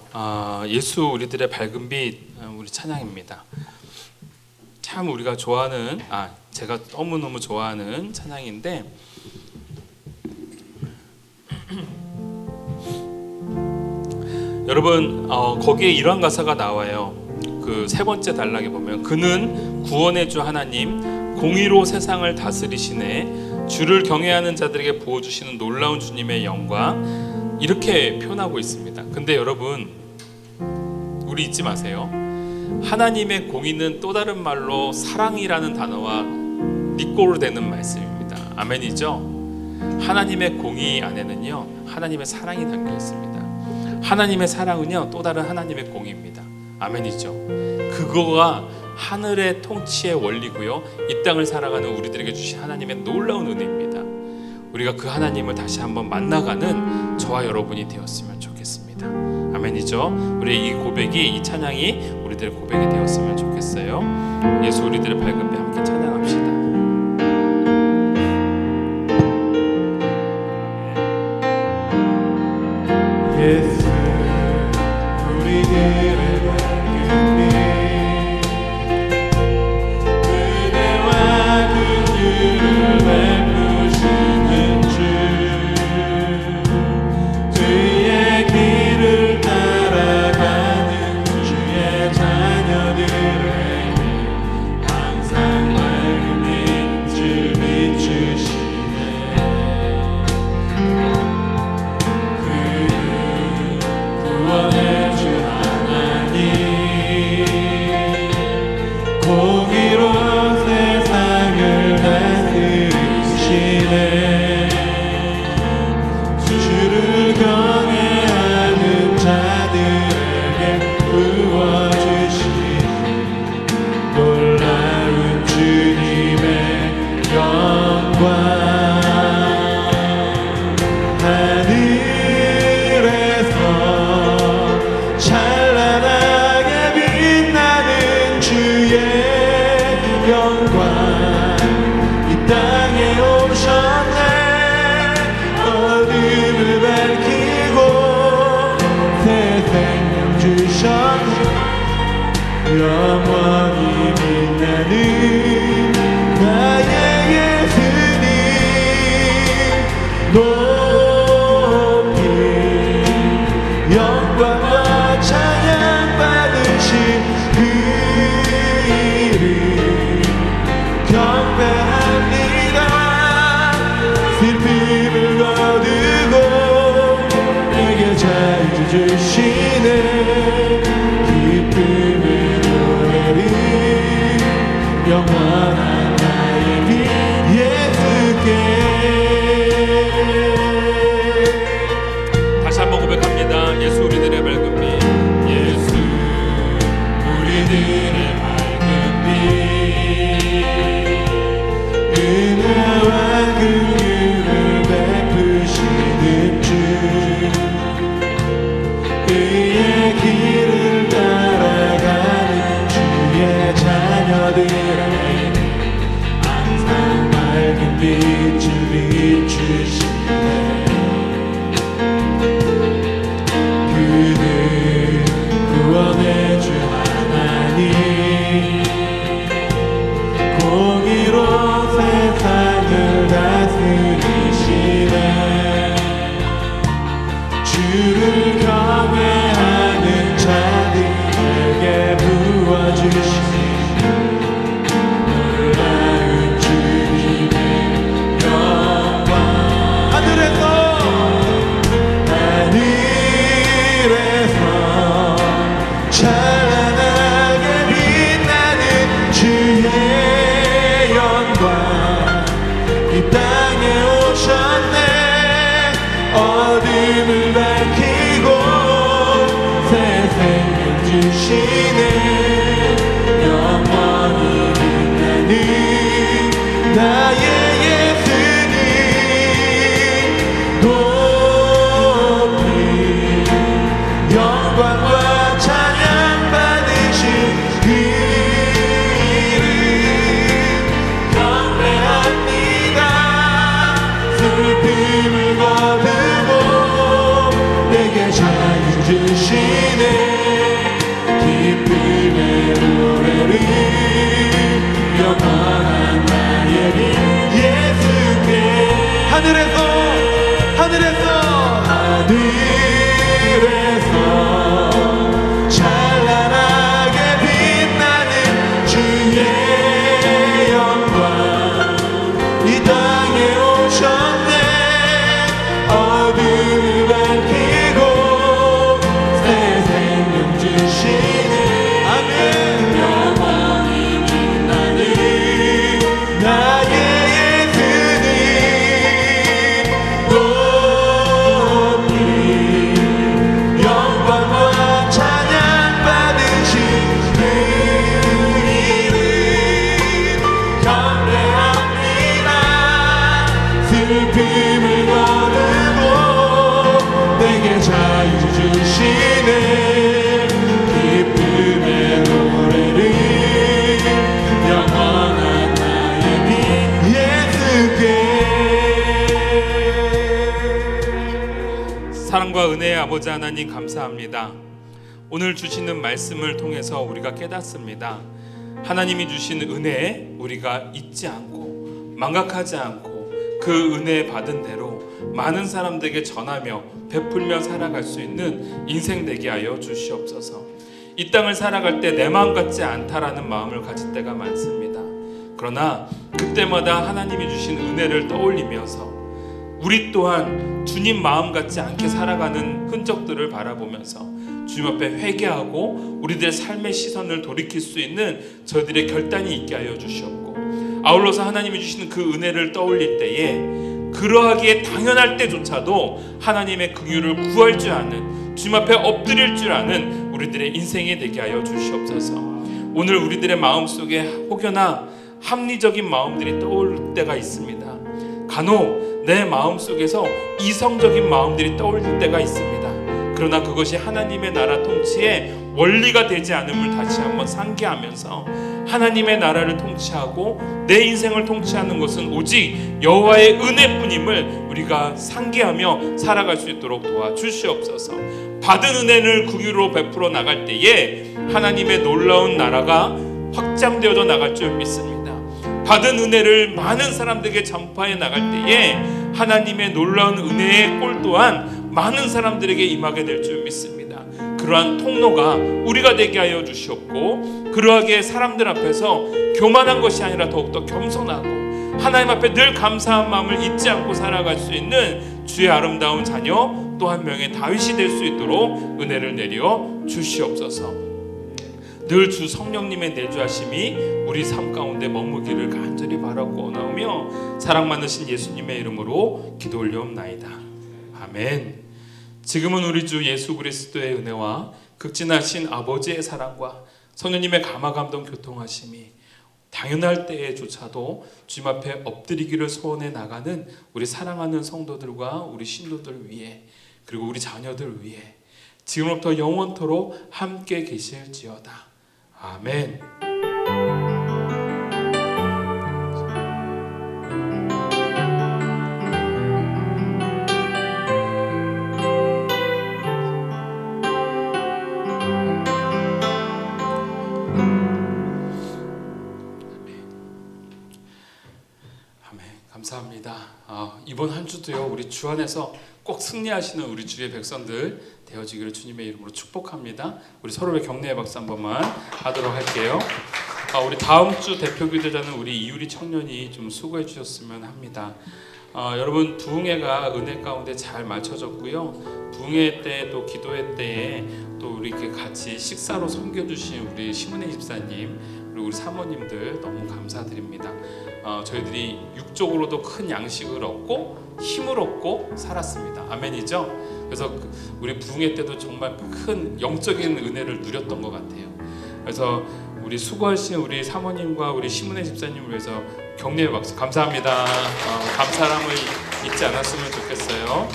예수 우리들의 밝은 빛, 우리 찬양입니다. 참 우리가 좋아하는, 제가 너무너무 좋아하는 찬양인데, 여러분, 거기에 이런 가사가 나와요. 그 세 번째 단락에 보면, 그는 구원의 주 하나님, 공의로 세상을 다스리시네, 주를 경외하는 자들에게 부어주시는 놀라운 주님의 영광, 이렇게 표현하고 있습니다. 근데 여러분, 우리 잊지 마세요. 하나님의 공의는 또 다른 말로 사랑이라는 단어와 니꼬로 되는 말씀입니다. 아멘이죠? 하나님의 공의 안에는요, 하나님의 사랑이 담겨 있습니다. 하나님의 사랑은요, 또 다른 하나님의 공의입니다. 아멘이죠? 그거가 하늘의 통치의 원리고요, 이 땅을 살아가는 우리들에게 주신 하나님의 놀라운 은혜입니다. 우리가 그 하나님을 다시 한번 만나가는 저와 여러분이 되었으면 좋겠습니다. 아멘이죠? 우리 이 고백이, 이 찬양이 우리들의 고백이 되었으면 좋겠어요. 예수 우리들의 밝은 빛 함께 찬양합시다. 예수 우리들의 밝은 빛, 은혜와 긍휼을 베푸시는 주, 주의 길을 따라가는 주의 자녀들에게 항상 밝은 빛을 비추시네. 구원의 주 하나님, 공의로 세상을 다스리시네, 주를 경외하는 자들에게 부어주시는 놀라운 주님의 영광. 영원히 빛나는 나의 예수님, 높이 영광과 찬양 받으신 그 이름 경배합니다. 슬픔을 거두고 내게 자유 주시네, 기쁨을 영원한 나의 빛 예수께. 그의 길을 따라가는 주의 자녀들에게 항상 맑은 빛을 비추시네. 그는 구원의 주 하나님, 공의로 세상을 다스리시네. 주를 경외하는 자들에게 부어주시니 놀라운 주님의 영광. 하늘에서 찬란하게 빛나는 주의 영광 이 땅에 오셨네. 어둠을 밝히고 새 생명 주시네. 영원히 빛나는 나의 예수님, 높이 영광과 찬양 받으신 그 이름 경배합니다. 슬픔을 거두고 내게 자유 주시네. 기쁨의 노래를 영원한 나의 빛 예수께. 하늘에서 찬란하게 빛나는 주의 영광 이 땅에 오셨네. 어둠을 밝히고 새 생명 주시네. 아멘. 영원히 빛나는 나의 예수님, 높이 영광과 찬양 받으신 그 이름 경배합니다. 슬픔을 거두고 내게 자유 주시네. 기쁨의 노래를 영원한 나의 빛 예수께. 사랑과 은혜의 아버지 하나님 감사합니다. 오늘 주시는 말씀을 통해서 우리가 깨닫습니다. 하나님이 주신 은혜에 우리가 잊지 않고 망각하지 않고 그 은혜 받은 대로 많은 사람들에게 전하며 베풀며 살아갈 수 있는 인생 되게 하여 주시옵소서. 이 땅을 살아갈 때 내 마음 같지 않다라는 마음을 가질 때가 많습니다. 그러나 그때마다 하나님이 주신 은혜를 떠올리면서 우리 또한 주님 마음 같지 않게 살아가는 흔적들을 바라보면서 주님 앞에 회개하고 우리들의 삶의 시선을 돌이킬 수 있는 저희들의 결단이 있게 하여 주시옵고, 아울러서 하나님이 주시는 그 은혜를 떠올릴 때에 그러하기에 당연할 때조차도 하나님의 긍휼을 구할 줄 아는, 주님 앞에 엎드릴 줄 아는 우리들의 인생이 되게 하여 주시옵소서. 오늘 우리들의 마음속에 혹여나 합리적인 마음들이 떠오를 때가 있습니다. 간혹 내 마음속에서 이성적인 마음들이 떠올릴 때가 있습니다. 그러나 그것이 하나님의 나라 통치의 원리가 되지 않음을 다시 한번 상기하면서 하나님의 나라를 통치하고 내 인생을 통치하는 것은 오직 여호와의 은혜뿐임을 우리가 상기하며 살아갈 수 있도록 도와주시옵소서. 받은 은혜를 긍휼으로 베풀어 나갈 때에 하나님의 놀라운 나라가 확장되어져 나갈 줄 믿습니다. 받은 은혜를 많은 사람들에게 전파해 나갈 때에 하나님의 놀라운 은혜의 꼴 또한 많은 사람들에게 임하게 될 줄 믿습니다. 그러한 통로가 우리가 되게 하여 주시옵고, 그러하게 사람들 앞에서 교만한 것이 아니라 더욱더 겸손하고 하나님 앞에 늘 감사한 마음을 잊지 않고 살아갈 수 있는 주의 아름다운 자녀 또 한 명의 다윗이 될 수 있도록 은혜를 내려 주시옵소서. 늘 주 성령님의 내주하심이 우리 삶 가운데 머무기를 간절히 바라고 원하오며 사랑 많으신 예수님의 이름으로 기도 올려옵나이다. 아멘. 지금은 우리 주 예수 그리스도의 은혜와 극진하신 아버지의 사랑과 성령님의 감화감동 교통하심이 당연할 때에조차도 주님 앞에 엎드리기를 소원해 나가는 우리 사랑하는 성도들과 우리 신도들 위해, 그리고 우리 자녀들 위해 지금부터 영원토록 함께 계실지어다. 아멘. 감사합니다. 이번 한 주도요 우리 주 안에서 꼭 승리하시는 우리 주의 백성들 되어지기를 주님의 이름으로 축복합니다. 우리 서로의 격려의 박수 한 번만 하도록 할게요. 우리 다음 주 대표 기도자는 우리 이유리 청년이 좀 수고해 주셨으면 합니다. 여러분 부흥회가 은혜 가운데 잘 맞춰졌고요. 부흥회 때 또 기도회 때에 또 우리 이렇게 같이 식사로 섬겨주신 우리 심은혜 집사님 그리고 우리 사모님들 너무 감사드립니다. 저희들이 육적으로도 큰 양식을 얻고 힘을 얻고 살았습니다. 아멘이죠? 그래서 우리 부흥회 때도 정말 큰 영적인 은혜를 누렸던 것 같아요. 그래서 우리 수고하신 우리 사모님과 우리 심은혜 집사님을 위해서 격려의 박수 감사합니다. 감사함을 잊지 않았으면 좋겠어요.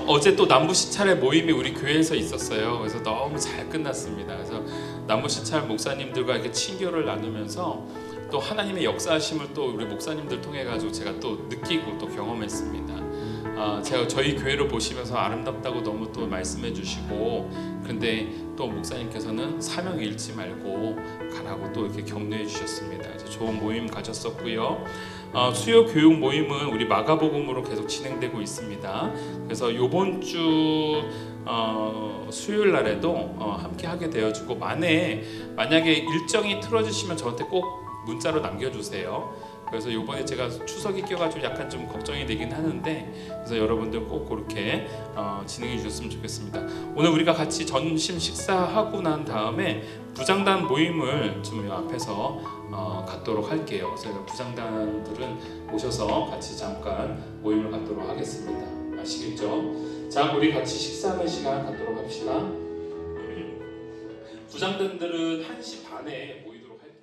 어제 또 남부 시찰의 모임이 우리 교회에서 있었어요. 그래서 너무 잘 끝났습니다. 그래서 남부 시찰 목사님들과 이렇게 친교를 나누면서 또 하나님의 역사하심을 또 우리 목사님들 통해 가지고 제가 또 느끼고 또 경험했습니다. 제가 저희 교회를 보시면서 아름답다고 너무 또 말씀해 주시고 근데 또 목사님께서는 사명 잃지 말고 가라고 또 이렇게 격려해 주셨습니다. 그래서 좋은 모임 가졌었고요. 수요 교육 모임은 우리 마가복음으로 계속 진행되고 있습니다. 그래서 이번 주 수요일 날에도 함께 하게 되어지고 만약에 일정이 틀어지시면 저한테 꼭 문자로 남겨주세요. 그래서 이번에 제가 추석이 껴가지고 약간 좀 걱정이 되긴 하는데 그래서 여러분들 꼭 그렇게 진행해 주셨으면 좋겠습니다. 오늘 우리가 같이 점심 식사하고 난 다음에 부장단 모임을 좀 앞에서 갖도록 할게요. 그래서 부장단들은 오셔서 같이 잠깐 모임을 갖도록 하겠습니다. 아시겠죠? 자, 우리 같이 식사하는 시간 갖도록 합시다. 부장단들은 1시 반에 모이도록 할게요.